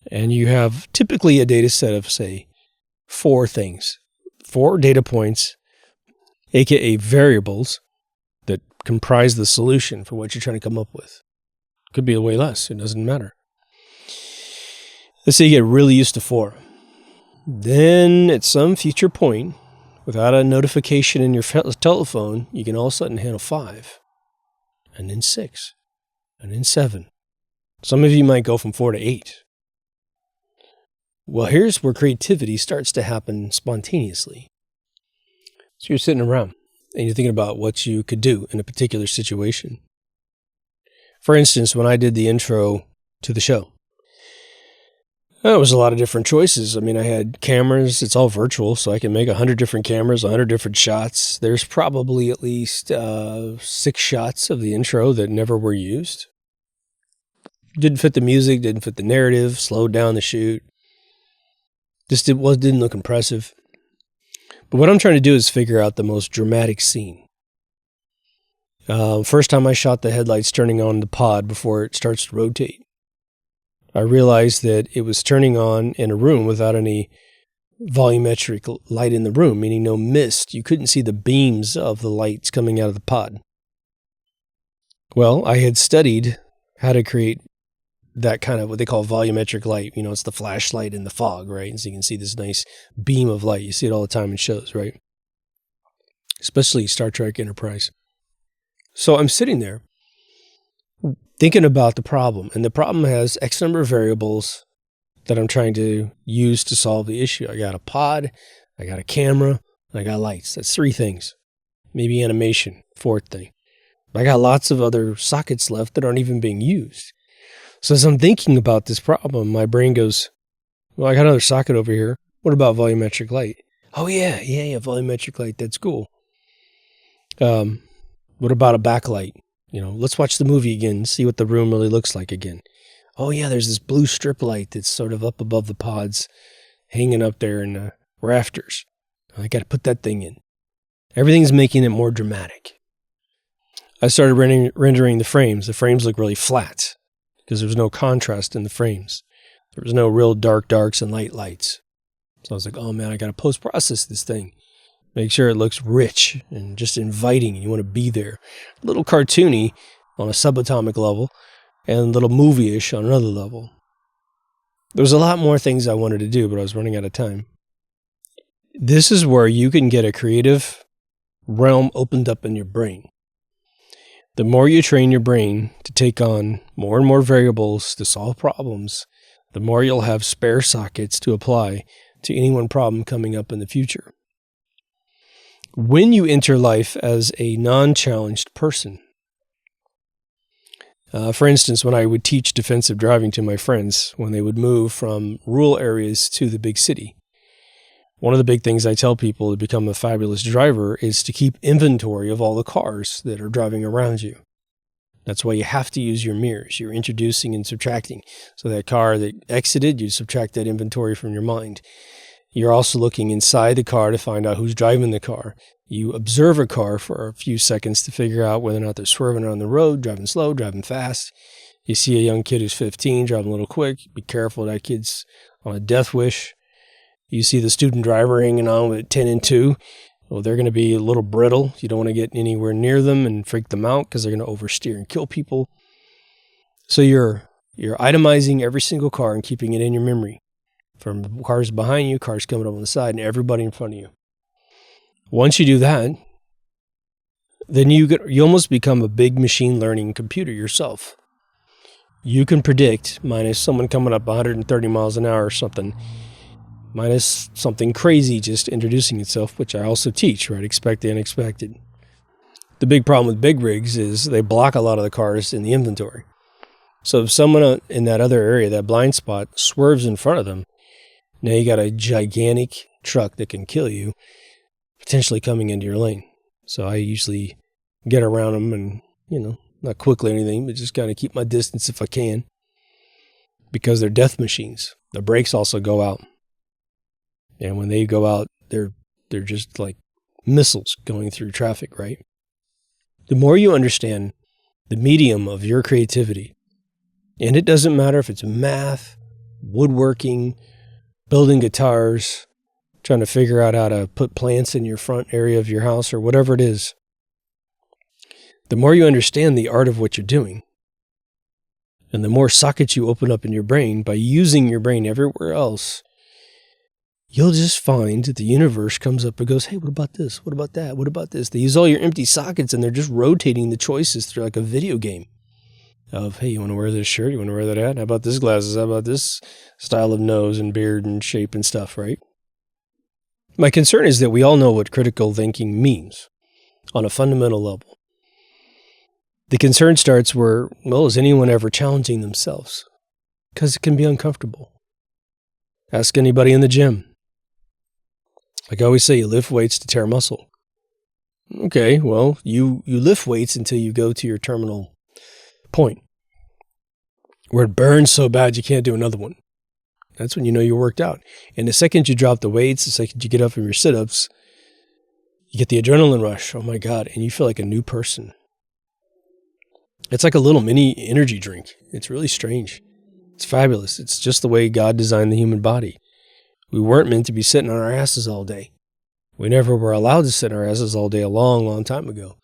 and you have typically a data set of, say, 4 things, 4 data points, aka variables that comprise the solution for what you're trying to come up with. Could be way less, it doesn't matter. Let's say you get really used to 4. Then at some future point, without a notification in your telephone, you can all of a sudden handle 5, and then 6, and then 7. Some of you might go from 4 to 8. Well, here's where creativity starts to happen spontaneously. So you're sitting around and you're thinking about what you could do in a particular situation. For instance, when I did the intro to the show, it was a lot of different choices. I had cameras. It's all virtual, so I can make 100 different cameras, 100 different shots. There's probably at least 6 shots of the intro that never were used. Didn't fit the music, didn't fit the narrative, slowed down the shoot. Just didn't look impressive. But what I'm trying to do is figure out the most dramatic scene. First time I shot the headlights turning on the pod before it starts to rotate. I realized that it was turning on in a room without any volumetric light in the room, meaning no mist. You couldn't see the beams of the lights coming out of the pod. Well, I had studied how to create that kind of what they call volumetric light. It's the flashlight in the fog, right? And so you can see this nice beam of light. You see it all the time in shows, right? Especially Star Trek Enterprise. So I'm sitting there thinking about the problem, and the problem has X number of variables that I'm trying to use to solve the issue. I got a pod, I got a camera, I got lights. That's 3 things. Maybe animation, 4th thing. But I got lots of other sockets left that aren't even being used. So as I'm thinking about this problem, my brain goes, well, I got another socket over here. What about volumetric light? Oh, yeah, volumetric light. That's cool. What about a backlight? Let's watch the movie again, see what the room really looks like again. Oh yeah, there's this blue strip light that's sort of up above the pods, hanging up there in the rafters. I got to put that thing in. Everything's making it more dramatic. I started rendering the frames. The frames look really flat because there was no contrast in the frames. There was no real darks and lights. So I was like, oh man, I got to post-process this thing. Make sure it looks rich and just inviting, and you want to be there. A little cartoony on a subatomic level, and a little movie-ish on another level. There was a lot more things I wanted to do, but I was running out of time. This is where you can get a creative realm opened up in your brain. The more you train your brain to take on more and more variables to solve problems, the more you'll have spare sockets to apply to any one problem coming up in the future. When you enter life as a non-challenged person, for instance, when I would teach defensive driving to my friends, when they would move from rural areas to the big city, one of the big things I tell people to become a fabulous driver is to keep inventory of all the cars that are driving around you. That's why you have to use your mirrors. You're introducing and subtracting. So that car that exited, you subtract that inventory from your mind. You're also looking inside the car to find out who's driving the car. You observe a car for a few seconds to figure out whether or not they're swerving on the road, driving slow, driving fast. You see a young kid who's 15, driving a little quick. Be careful, that kid's on a death wish. You see the student driver hanging on with 10 and 2. Well, they're going to be a little brittle. You don't want to get anywhere near them and freak them out because they're going to oversteer and kill people. So you're itemizing every single car and keeping it in your memory. From cars behind you, cars coming up on the side, and everybody in front of you. Once you do that, then you almost become a big machine learning computer yourself. You can predict, minus someone coming up 130 miles an hour or something, minus something crazy just introducing itself, which I also teach, right? Expect the unexpected. The big problem with big rigs is they block a lot of the cars in the inventory. So if someone in that other area, that blind spot, swerves in front of them, now you got a gigantic truck that can kill you, potentially coming into your lane. So I usually get around them and, not quickly or anything, but just kind of keep my distance if I can, because they're death machines. The brakes also go out. And when they go out, they're just like missiles going through traffic, right? The more you understand the medium of your creativity, and it doesn't matter if it's math, woodworking, building guitars, trying to figure out how to put plants in your front area of your house or whatever it is, the more you understand the art of what you're doing, and the more sockets you open up in your brain by using your brain everywhere else, you'll just find that the universe comes up and goes, hey, what about this? What about that? What about this? They use all your empty sockets and they're just rotating the choices through like a video game of, hey, you want to wear this shirt? You want to wear that hat? How about this glasses? How about this style of nose and beard and shape and stuff, right? My concern is that we all know what critical thinking means on a fundamental level. The concern starts where, well, is anyone ever challenging themselves? Because it can be uncomfortable. Ask anybody in the gym. Like I always say, you lift weights to tear muscle. Okay, well, you lift weights until you go to your terminal point where it burns so bad you can't do another one. That's when you know you're worked out. And the second you drop the weights, the second you get up from your sit-ups, you get the adrenaline rush. Oh my God. And you feel like a new person. It's like a little mini energy drink. It's really strange. It's fabulous. It's just the way God designed the human body. We weren't meant to be sitting on our asses all day. We never were allowed to sit on our asses all day a long, long time ago.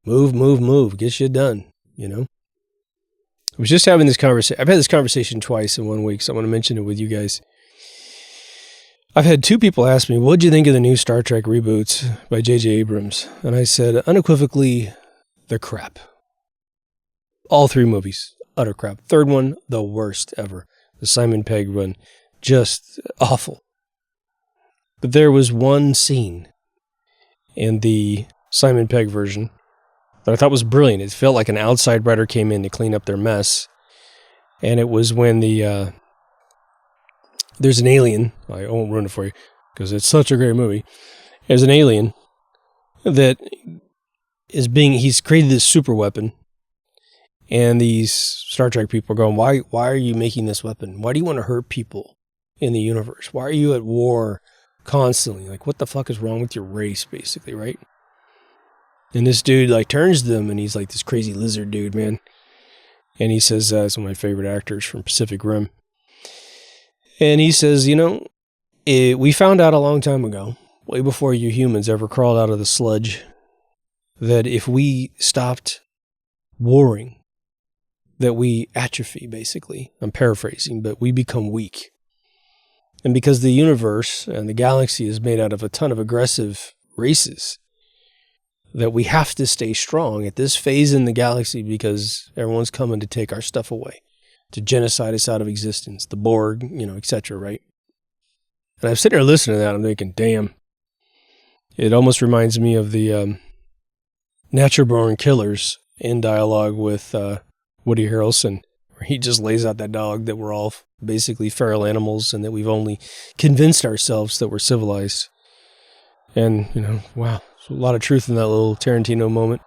Move, move, move. Get shit done, I was just having this conversation. I've had this conversation twice in 1 week, so I want to mention it with you guys. I've had two people ask me, what did you think of the new Star Trek reboots by J.J. Abrams? And I said, unequivocally, they're crap. All three movies, utter crap. Third one, the worst ever. The Simon Pegg one, just awful. But there was one scene in the Simon Pegg version that I thought was brilliant. It felt like an outside writer came in to clean up their mess. And it was when there's an alien. I won't ruin it for you because it's such a great movie. There's an alien that he's created this super weapon. And these Star Trek people are going, why are you making this weapon? Why do you want to hurt people in the universe? Why are you at war constantly? Like, what the fuck is wrong with your race, basically, right? And this dude, like, turns to them, and he's like this crazy lizard dude, man. And he says, it's one of my favorite actors from Pacific Rim. And he says, we found out a long time ago, way before you humans ever crawled out of the sludge, that if we stopped warring, that we atrophy, basically. I'm paraphrasing, but we become weak. And because the universe and the galaxy is made out of a ton of aggressive races, that we have to stay strong at this phase in the galaxy because everyone's coming to take our stuff away, to genocide us out of existence, the Borg, etc., right? And I'm sitting there listening to that, I'm thinking, damn. It almost reminds me of the Natural Born Killers in dialogue with Woody Harrelson, where he just lays out that dialogue that we're all basically feral animals and that we've only convinced ourselves that we're civilized. And, wow, there's a lot of truth in that little Tarantino moment.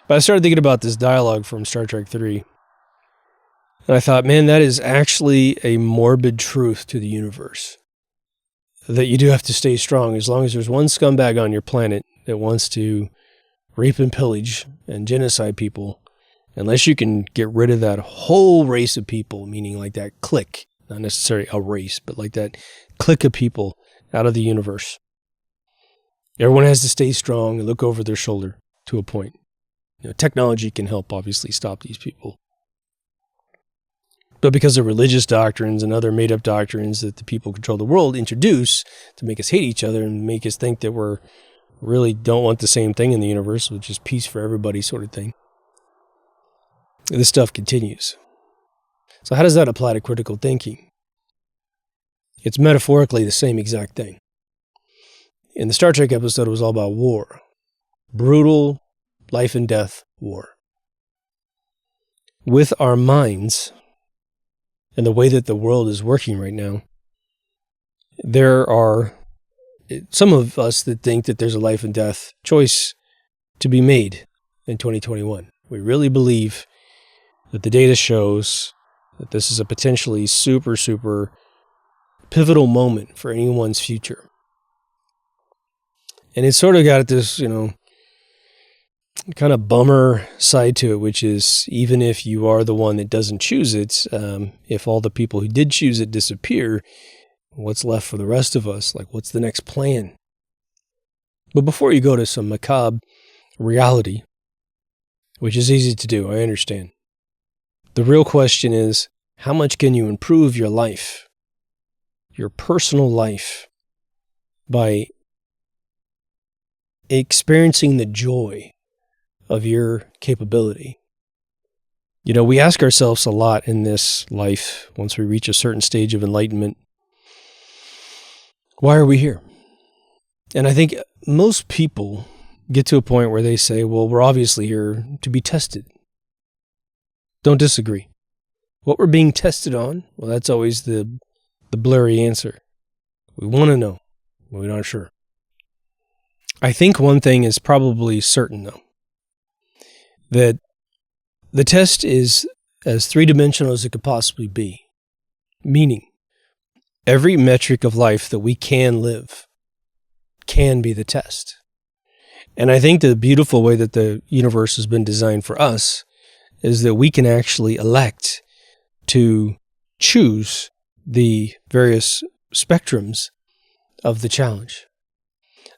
But I started thinking about this dialogue from Star Trek 3. And I thought, man, that is actually a morbid truth to the universe. That you do have to stay strong as long as there's one scumbag on your planet that wants to rape and pillage and genocide people. Unless you can get rid of that whole race of people, meaning like that clique, not necessarily a race, but like that clique of people out of the universe. Everyone has to stay strong and look over their shoulder to a point. Technology can help, obviously, stop these people. But because of religious doctrines and other made-up doctrines that the people who control the world introduce to make us hate each other and make us think that we're really don't want the same thing in the universe, which is peace for everybody sort of thing. This stuff continues. So how does that apply to critical thinking? It's metaphorically the same exact thing. In the Star Trek episode, it was all about war. Brutal, life and death war. With our minds and the way that the world is working right now, there are some of us that think that there's a life and death choice to be made in 2021. We really believe that the data shows that this is a potentially super, super pivotal moment for anyone's future. And it's sort of got this, kind of bummer side to it, which is even if you are the one that doesn't choose it, if all the people who did choose it disappear, what's left for the rest of us? Like, what's the next plan? But before you go to some macabre reality, which is easy to do, I understand. The real question is, how much can you improve your life, your personal life, by experiencing the joy of your capability? We ask ourselves a lot in this life, once we reach a certain stage of enlightenment, why are we here? And I think most people get to a point where they say, well, we're obviously here to be tested. Don't disagree. What we're being tested on, well, that's always the blurry answer. We want to know, but we're not sure. I think one thing is probably certain, though, that the test is as three-dimensional as it could possibly be, meaning every metric of life that we can live can be the test. And I think the beautiful way that the universe has been designed for us is that we can actually elect to choose the various spectrums of the challenge.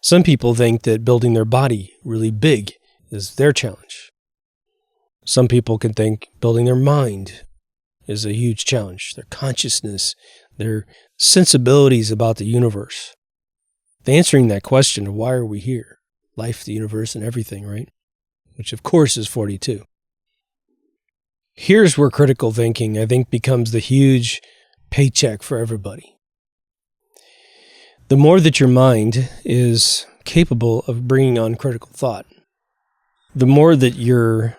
Some people think that building their body really big is their challenge. Some people can think building their mind is a huge challenge, their consciousness, their sensibilities about the universe. Answering that question of why are we here? Life, the universe, and everything, right? Which of course is 42. Here's where critical thinking, I think, becomes the huge paycheck for everybody. The more that your mind is capable of bringing on critical thought, the more that your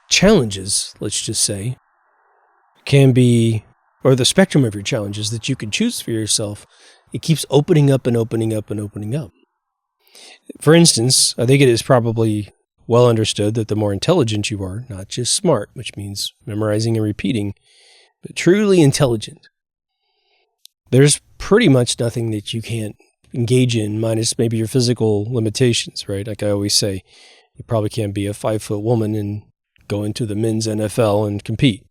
challenges, let's just say, can be, or the spectrum of your challenges that you can choose for yourself, it keeps opening up and opening up and opening up. For instance, I think it is probably well understood that the more intelligent you are, not just smart, which means memorizing and repeating, but truly intelligent, there's pretty much nothing that you can't engage in, minus maybe your physical limitations, right? Like I always say, you probably can't be a 5-foot woman and go into the men's NFL and compete.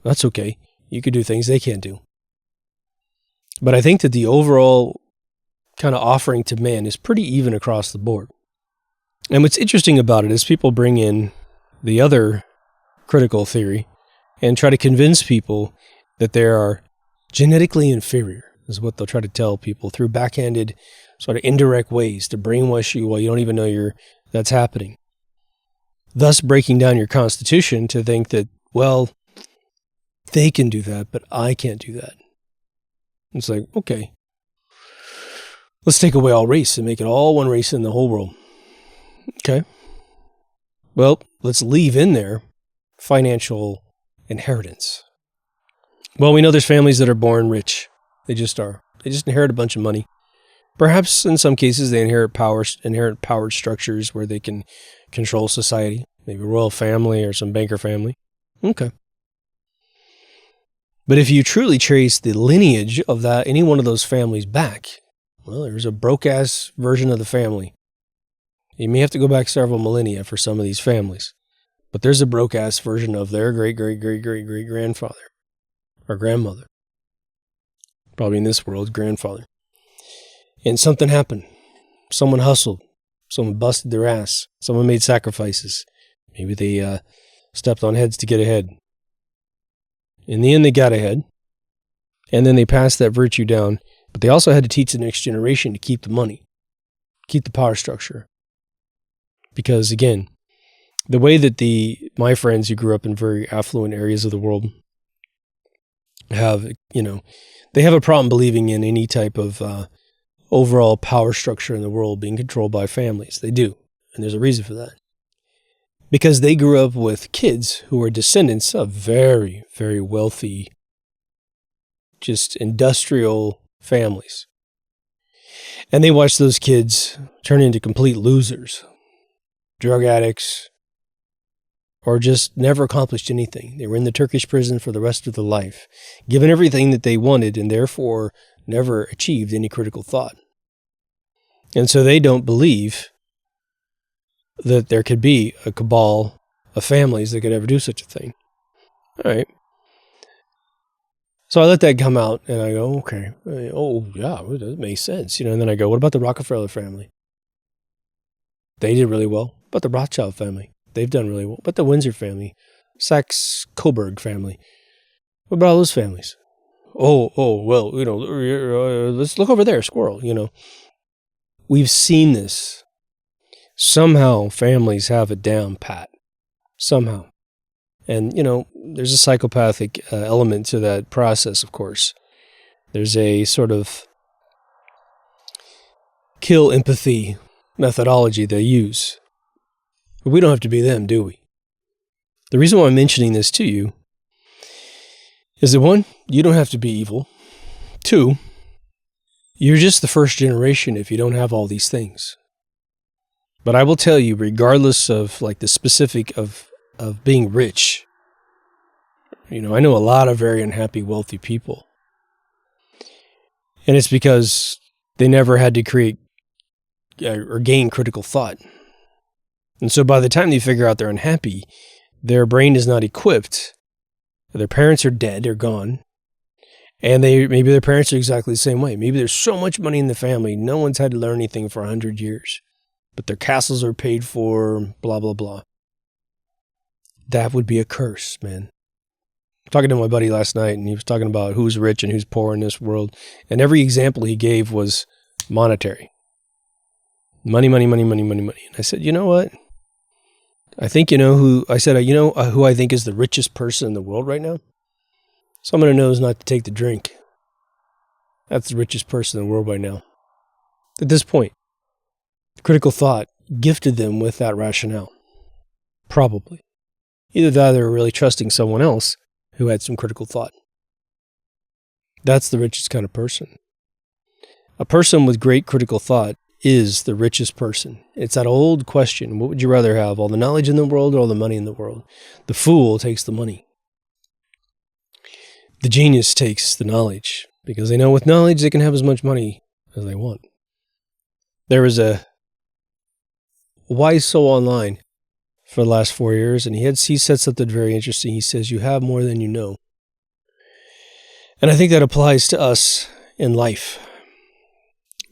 That's okay. You could do things they can't do. But I think that the overall kind of offering to man is pretty even across the board. And what's interesting about it is people bring in the other critical theory and try to convince people that they are genetically inferior, is what they'll try to tell people through backhanded, sort of indirect ways to brainwash you while you don't even know that's happening. Thus breaking down your constitution to think that, well, they can do that, but I can't do that. It's like, okay, let's take away all race and make it all one race in the whole world. Okay. Well, let's leave in there financial inheritance. Well, we know there's families that are born rich. They just are. They just inherit a bunch of money. Perhaps in some cases they inherit power structures where they can control society. Maybe a royal family or some banker family. Okay. But if you truly trace the lineage of any one of those families back, well, there's a broke-ass version of the family. You may have to go back several millennia for some of these families. But there's a broke-ass version of their great-great-great-great-great-grandfather or grandmother. Probably in this world, grandfather. And something happened. Someone hustled. Someone busted their ass. Someone made sacrifices. Maybe they stepped on heads to get ahead. In the end, they got ahead. And then they passed that virtue down. But they also had to teach the next generation to keep the money. Keep the power structure. Because, again, the way that my friends who grew up in very affluent areas of the world have, they have a problem believing in any type of overall power structure in the world being controlled by families. They do. And there's a reason for that. Because they grew up with kids who were descendants of very, very wealthy, just industrial families. And they watched those kids turn into complete losers, drug addicts, or just never accomplished anything. They were in the Turkish prison for the rest of their life, given everything that they wanted and therefore never achieved any critical thought. And so they don't believe that there could be a cabal of families that could ever do such a thing. All right. So I let that come out and I go, okay, oh yeah, that makes sense. And then I go, what about the Rockefeller family? They did really well. What about the Rothschild family? They've done really well. What about the Windsor family? Saxe-Coburg family? What about all those families? Oh, well, let's look over there, squirrel, We've seen this. Somehow families have it down pat. Somehow. And, there's a psychopathic element to that process, of course. There's a sort of kill empathy methodology they use. But we don't have to be them, do we? The reason why I'm mentioning this to you is that, one, you don't have to be evil. Two, you're just the first generation if you don't have all these things. But I will tell you, regardless of the specific of being rich, I know a lot of very unhappy, wealthy people. And it's because they never had to create or gain critical thought. And so by the time they figure out they're unhappy, their brain is not equipped. Their parents are dead, they're gone. And maybe their parents are exactly the same way. Maybe there's so much money in the family, no one's had to learn anything for 100 years. But their castles are paid for, blah, blah, blah. That would be a curse, man. I'm talking to my buddy last night, and he was talking about who's rich and who's poor in this world. And every example he gave was monetary. Money, money, money, money, money, money. And I said, you know what? I think who I think is the richest person in the world right now? Someone who knows not to take the drink. That's the richest person in the world right now. At this point, critical thought gifted them with that rationale. Probably. Either that or they were really trusting someone else who had some critical thought. That's the richest kind of person. A person with great critical thought is the richest person? It's that old question. What would you rather have, all the knowledge in the world or all the money in the world? The fool takes the money. The genius takes the knowledge, because they know with knowledge they can have as much money as they want. There was a wise soul online for the last 4 years, and he said something very interesting. He says, you have more than you know. And I think that applies to us in life.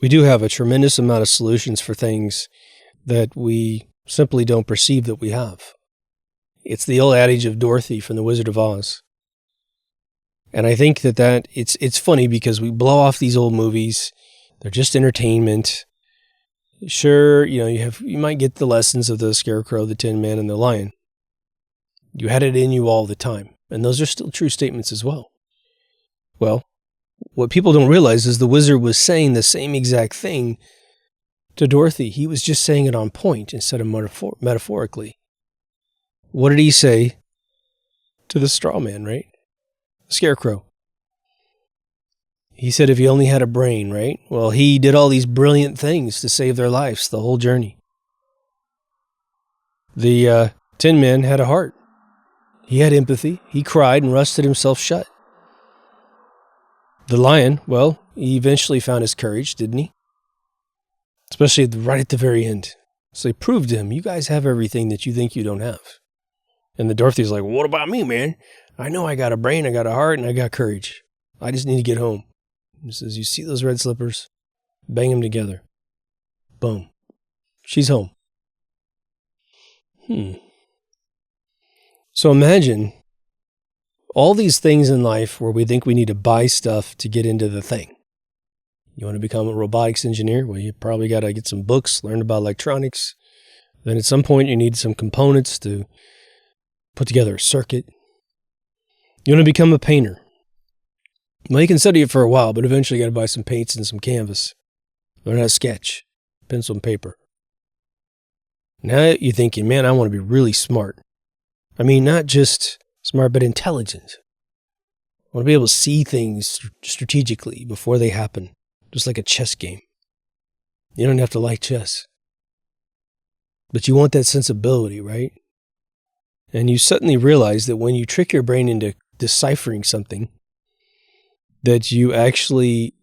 We do have a tremendous amount of solutions for things that we simply don't perceive that we have. It's the old adage of Dorothy from The Wizard of Oz. And I think that it's funny because we blow off these old movies. They're just entertainment. Sure, you might get the lessons of the Scarecrow, the Tin Man, and the Lion. You had it in you all the time. And those are still true statements as well. Well, what people don't realize is the wizard was saying the same exact thing to Dorothy. He was just saying it on point instead of metaphorically. What did he say to the straw man, right? The Scarecrow. He said if he only had a brain, right? Well, he did all these brilliant things to save their lives, the whole journey. The Tin Man had a heart. He had empathy. He cried and rusted himself shut. The lion, well, he eventually found his courage, didn't he? Especially right at the very end. So he proved to him, you guys have everything that you think you don't have. And the Dorothy's like, well, what about me, man? I know I got a brain, I got a heart, and I got courage. I just need to get home. He says, you see those red slippers? Bang them together. Boom. She's home. So imagine all these things in life where we think we need to buy stuff to get into the thing. You want to become a robotics engineer? Well, you probably got to get some books, learn about electronics. Then at some point you need some components to put together a circuit. You want to become a painter? Well, you can study it for a while, but eventually you got to buy some paints and some canvas. Learn how to sketch, pencil and paper. Now you're thinking, man, I want to be really smart. I mean, not just smart, but intelligent. I want to be able to see things strategically before they happen, just like a chess game. You don't have to like chess. But you want that sensibility, right? And you suddenly realize that when you trick your brain into deciphering something, that you actually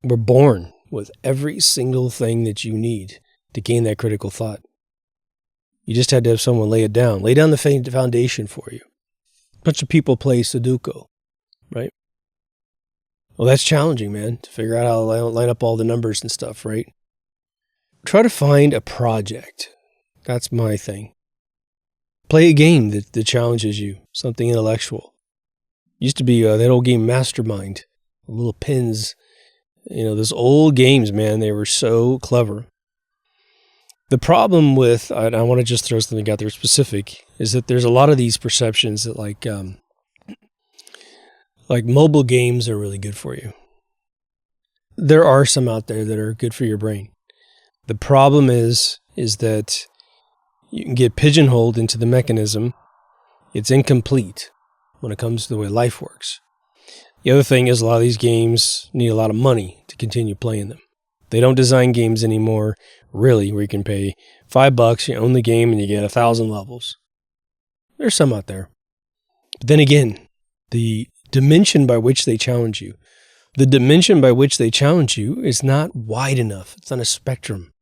were born with every single thing that you need to gain that critical thought. You just had to have someone lay down the foundation for you. A bunch of people play Sudoku, right? Well, that's challenging, man, to figure out how to line up all the numbers and stuff, right? Try to find a project. That's my thing. Play a game that challenges you, something intellectual. Used to be that old game Mastermind, little pins. Those old games, man, they were so clever. The problem with, I want to just throw something out there specific, is that there's a lot of these perceptions that like mobile games are really good for you. There are some out there that are good for your brain. The problem is that you can get pigeonholed into the mechanism. It's incomplete when it comes to the way life works. The other thing is a lot of these games need a lot of money to continue playing them. They don't design games anymore, really, where you can pay $5, you own the game, and you get 1,000 levels. There's some out there. But then again, the dimension by which they challenge you is not wide enough. It's on a spectrum.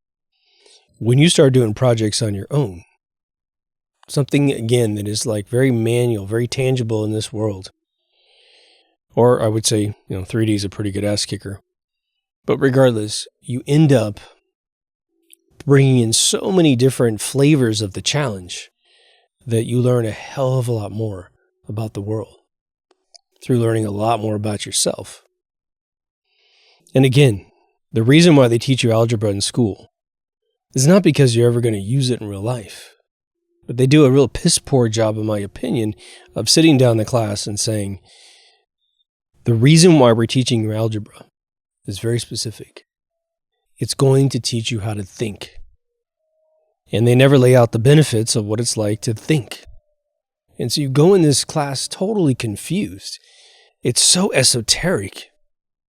When you start doing projects on your own, something, again, that is like very manual, very tangible in this world, or I would say, 3D is a pretty good ass kicker. But regardless, you end up bringing in so many different flavors of the challenge that you learn a hell of a lot more about the world through learning a lot more about yourself. And again, the reason why they teach you algebra in school is not because you're ever going to use it in real life, but they do a real piss poor job, in my opinion, of sitting down in the class and saying, the reason why we're teaching you algebra is very specific. It's going to teach you how to think. And they never lay out the benefits of what it's like to think. And so you go in this class totally confused. It's so esoteric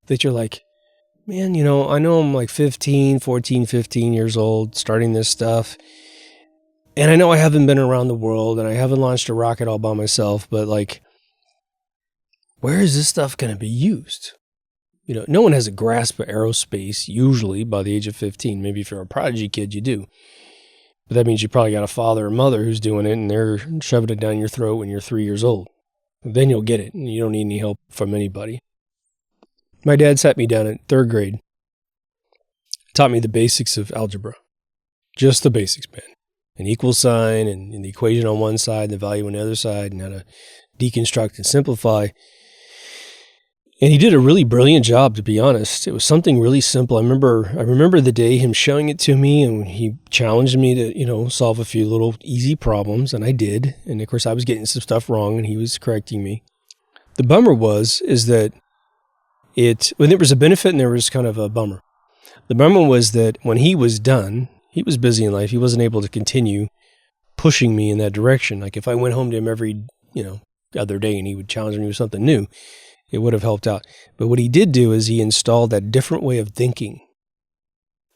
that you're like, man, I know I'm like 15 years old, starting this stuff. And I know I haven't been around the world and I haven't launched a rocket all by myself, but like, where is this stuff going to be used? No one has a grasp of aerospace usually by the age of 15. Maybe if you're a prodigy kid, you do. But that means you probably got a father or mother who's doing it and they're shoving it down your throat when you're 3 years old. Then you'll get it and you don't need any help from anybody. My dad sat me down in 3rd grade, taught me the basics of algebra. Just the basics, man. An equal sign and the equation on one side, the value on the other side, and how to deconstruct and simplify. And he did a really brilliant job, to be honest. It was something really simple. I remember the day him showing it to me, and he challenged me to, solve a few little easy problems, and I did. And of course, I was getting some stuff wrong, and he was correcting me. The bummer is that when there was a benefit and there was kind of a bummer. The bummer was that when he was done, he was busy in life. He wasn't able to continue pushing me in that direction. Like if I went home to him every, other day and he would challenge me with something new, it would have helped out. But what he did do is he installed that different way of thinking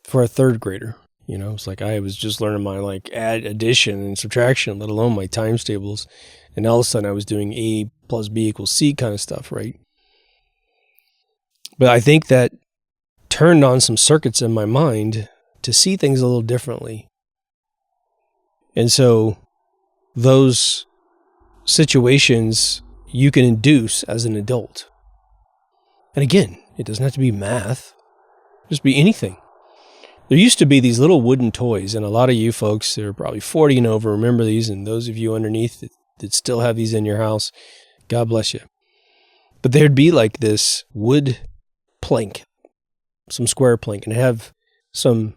for a 3rd grader. It's like I was just learning my addition and subtraction, let alone my times tables. And all of a sudden I was doing A plus B equals C kind of stuff, right? But I think that turned on some circuits in my mind to see things a little differently. And so those situations you can induce as an adult. And again, it doesn't have to be math. Just be anything. There used to be these little wooden toys, and a lot of you folks that are probably 40 and over remember these, and those of you underneath that still have these in your house, God bless you. But there'd be like this wood plank, some square plank, and it'd have some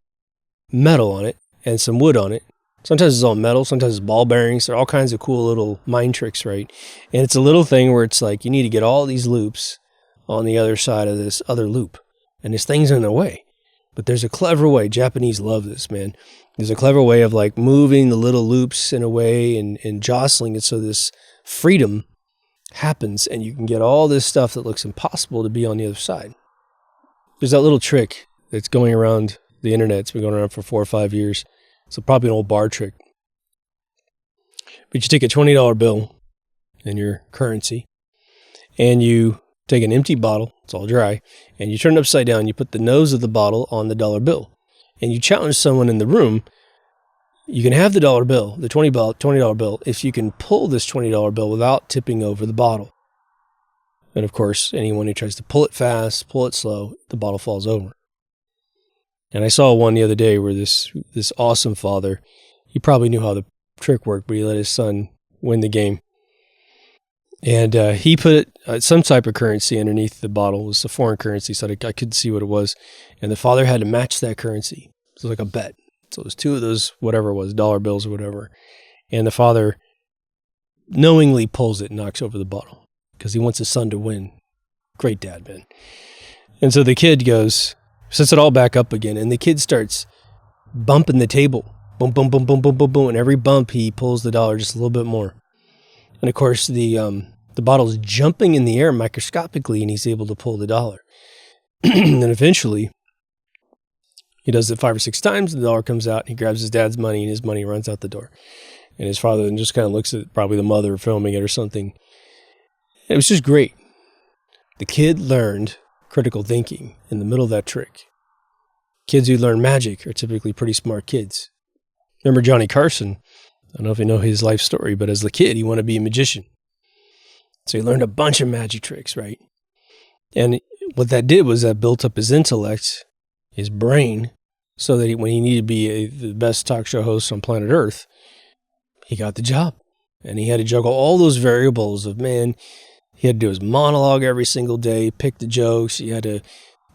metal on it and some wood on it. Sometimes it's all metal, sometimes it's ball bearings. There are all kinds of cool little mind tricks, right? And it's a little thing where it's like you need to get all these loops on the other side of this other loop. And this thing's in the way. But there's a clever way. Japanese love this, man. There's a clever way of like moving the little loops in a way and jostling it so this freedom happens and you can get all this stuff that looks impossible to be on the other side. There's that little trick that's going around the internet. It's been going around for 4 or 5 years. It's probably an old bar trick. But you take a $20 bill in your currency and you take an empty bottle, it's all dry, and you turn it upside down, you put the nose of the bottle on the dollar bill, and you challenge someone in the room, you can have the dollar bill, the $20 bill, if you can pull this $20 bill without tipping over the bottle. And of course, anyone who tries to pull it fast, pull it slow, the bottle falls over. And I saw one the other day where this awesome father, he probably knew how the trick worked, but he let his son win the game. And he put some type of currency underneath the bottle. It was a foreign currency, so I couldn't see what it was. And the father had to match that currency. So it was like a bet. So it was 2 of those, whatever it was, dollar bills or whatever. And the father knowingly pulls it and knocks over the bottle because he wants his son to win. Great dad, man. And so the kid sets it all back up again, and the kid starts bumping the table. Boom, boom, boom, boom, boom, boom, boom. And every bump, he pulls the dollar just a little bit more. And of course, the bottle's jumping in the air microscopically, and he's able to pull the dollar. And then eventually, he does it 5 or 6 times, the dollar comes out, and he grabs his dad's money, and his money runs out the door. And his father then just kind of looks at probably the mother filming it or something. It was just great. The kid learned critical thinking in the middle of that trick. Kids who learn magic are typically pretty smart kids. Remember Johnny Carson? I don't know if you know his life story, but as a kid, he wanted to be a magician. So he learned a bunch of magic tricks, right? And what that did was that built up his intellect, his brain, so that when he needed to be the best talk show host on planet Earth, he got the job. And he had to juggle all those variables of, man, he had to do his monologue every single day, pick the jokes. He had to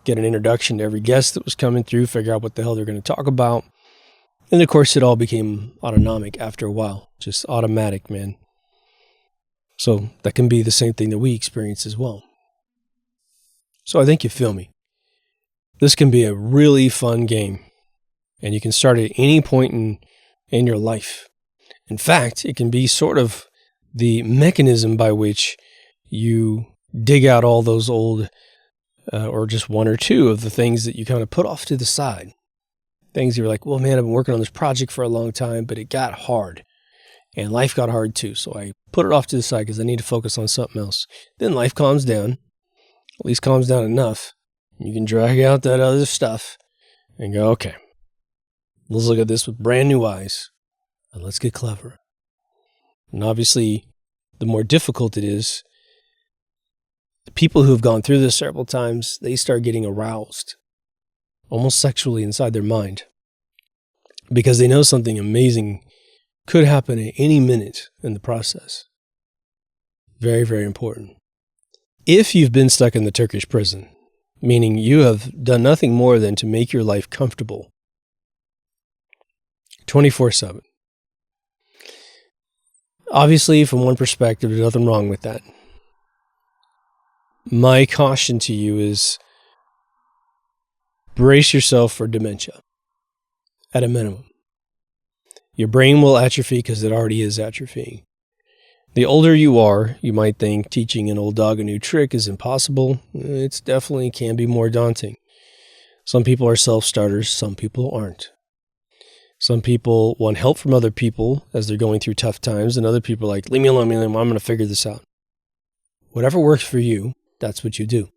get an introduction to every guest that was coming through, figure out what the hell they're going to talk about. And of course, it all became autonomic after a while, just automatic, man. So that can be the same thing that we experience as well. So I think you feel me. This can be a really fun game, and you can start at any point in your life. In fact, it can be sort of the mechanism by which you dig out all those old or just one or two of the things that you kind of put off to the side. Things you're like, well, man, I've been working on this project for a long time, but it got hard. And life got hard too. So I put it off to the side because I need to focus on something else. Then life calms down, at least calms down enough. You can drag out that other stuff and go, okay, let's look at this with brand new eyes and let's get clever. And obviously, the more difficult it is, the people who have gone through this several times, they start getting aroused, almost sexually inside their mind, because they know something amazing could happen at any minute in the process. Very, very important. If you've been stuck in the Turkish prison, meaning you have done nothing more than to make your life comfortable 24/7. Obviously, from one perspective, there's nothing wrong with that. My caution to you is brace yourself for dementia, at a minimum. Your brain will atrophy because it already is atrophying. The older you are, you might think teaching an old dog a new trick is impossible. It definitely can be more daunting. Some people are self-starters, some people aren't. Some people want help from other people as they're going through tough times, and other people are like, leave me alone, I'm going to figure this out. Whatever works for you, that's what you do.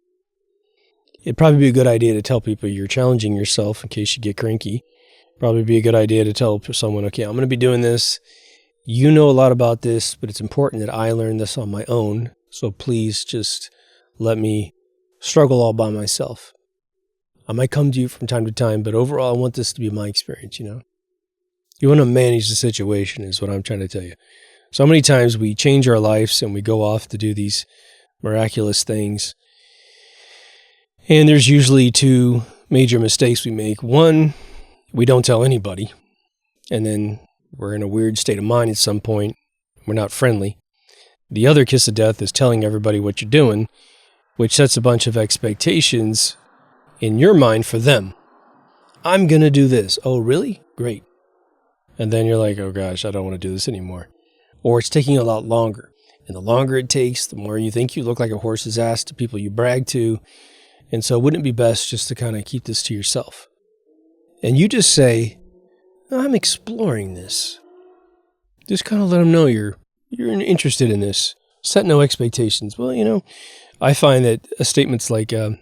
It'd probably be a good idea to tell people you're challenging yourself in case you get cranky. Probably be a good idea to tell someone, okay, I'm going to be doing this. You know a lot about this, but it's important that I learn this on my own. So please just let me struggle all by myself. I might come to you from time to time, but overall, I want this to be my experience, You want to manage the situation is what I'm trying to tell you. So many times we change our lives and we go off to do these miraculous things. And there's usually two major mistakes we make. One, we don't tell anybody. And then we're in a weird state of mind at some point. We're not friendly. The other kiss of death is telling everybody what you're doing, which sets a bunch of expectations in your mind for them. I'm going to do this. Oh, really? Great. And then you're like, oh gosh, I don't want to do this anymore. Or it's taking a lot longer. And the longer it takes, the more you think you look like a horse's ass to people you brag to. And so wouldn't it be best just to kind of keep this to yourself? And you just say, I'm exploring this. Just kind of let them know you're interested in this. Set no expectations. Well, I find that statements like, I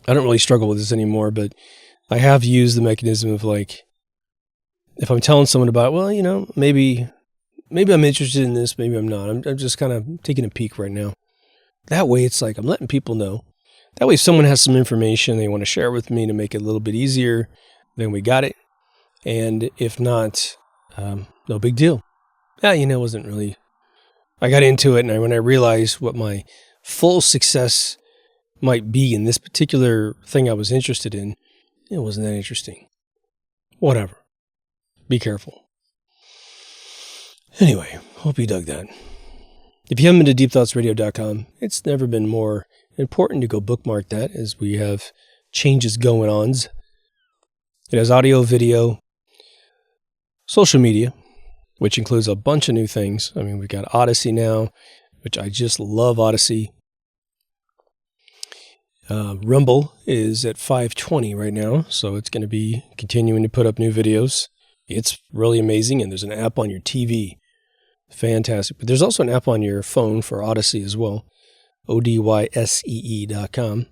don't really struggle with this anymore, but I have used the mechanism of like, if I'm telling someone about, maybe I'm interested in this, maybe I'm not. I'm just kind of taking a peek right now. That way it's like I'm letting people know. That way if someone has some information they want to share with me to make it a little bit easier, then we got it. And if not, no big deal. It wasn't really. I got into it, and when I realized what my full success might be in this particular thing I was interested in, it wasn't that interesting. Whatever. Be careful. Anyway, hope you dug that. If you haven't been to deepthoughtsradio.com, it's never been more important to go bookmark that, as we have changes going on. It has audio, video, social media, which includes a bunch of new things. We've got Odyssey now, which I just love Odyssey. Rumble is at 520 right now, so it's going to be continuing to put up new videos. It's really amazing, and there's an app on your TV. Fantastic. But there's also an app on your phone for Odyssey as well, odyssee.com.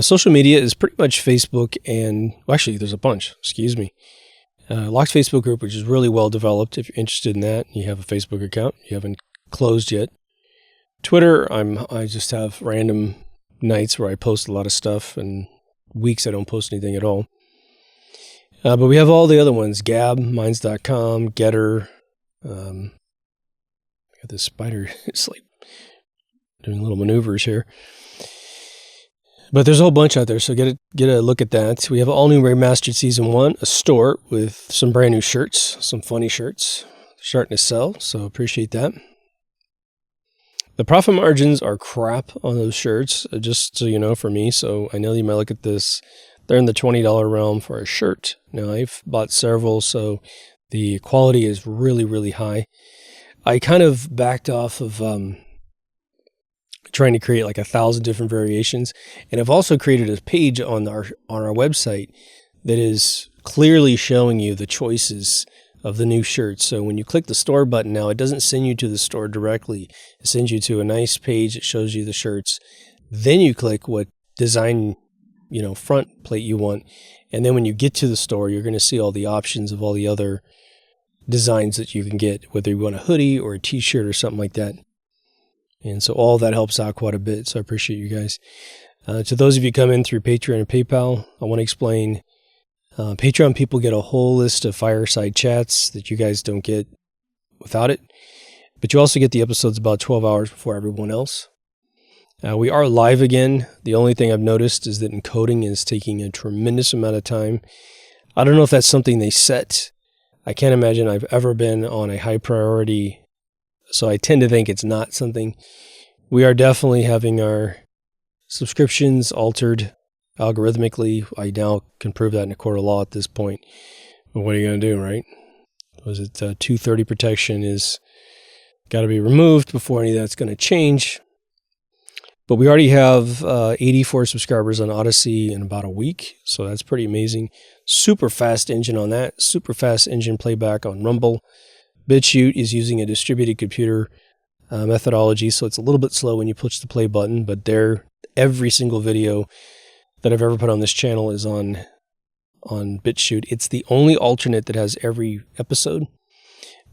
Social media is pretty much Facebook and, actually, there's a bunch, excuse me. Locked Facebook group, which is really well developed. If you're interested in that, you have a Facebook account. You haven't closed yet. Twitter, I just have random nights where I post a lot of stuff, and weeks I don't post anything at all. But we have all the other ones, Gab, Minds.com, Getter. Got this spider, it's like doing little maneuvers here. But there's a whole bunch out there, so get a look at that. We have all new remastered season 1, a store with some brand new shirts, some funny shirts starting to sell, so appreciate that. The profit margins are crap on those shirts, just so you know, for me. So I know you might look at this. They're in the $20 realm for a shirt. Now, I've bought several, so the quality is really, really high. I kind of backed off of trying to create like 1,000 different variations. And I've also created a page on our website that is clearly showing you the choices of the new shirts. So when you click the store button now, it doesn't send you to the store directly. It sends you to a nice page that shows you the shirts. Then you click what design, front plate you want. And then when you get to the store, you're going to see all the options of all the other designs that you can get, whether you want a hoodie or a t-shirt or something like that. And so all that helps out quite a bit. So I appreciate you guys. To those of you come in through Patreon and PayPal, I want to explain Patreon people get a whole list of fireside chats that you guys don't get without it. But you also get the episodes about 12 hours before everyone else. We are live again. The only thing I've noticed is that encoding is taking a tremendous amount of time. I don't know if that's something they set. I can't imagine I've ever been on a high priority, so I tend to think it's not something. We are definitely having our subscriptions altered algorithmically. I now can prove that in a court of law at this point. But what are you going to do, right? Was it 230 protection is got to be removed before any of that's going to change. But we already have 84 subscribers on Odyssey in about a week, so that's pretty amazing. Super fast engine on that. Super fast engine playback on Rumble. BitChute is using a distributed computer methodology, so it's a little bit slow when you push the play button, but every single video that I've ever put on this channel is on BitChute. It's the only alternate that has every episode.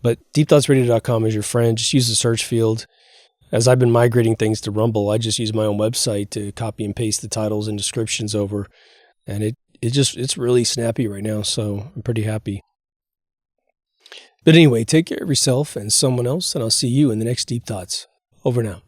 But deepthoughtsradio.com is your friend. Just use the search field. As I've been migrating things to Rumble, I just use my own website to copy and paste the titles and descriptions over. And it's really snappy right now, so I'm pretty happy. But anyway, take care of yourself and someone else, and I'll see you in the next Deep Thoughts. Over now.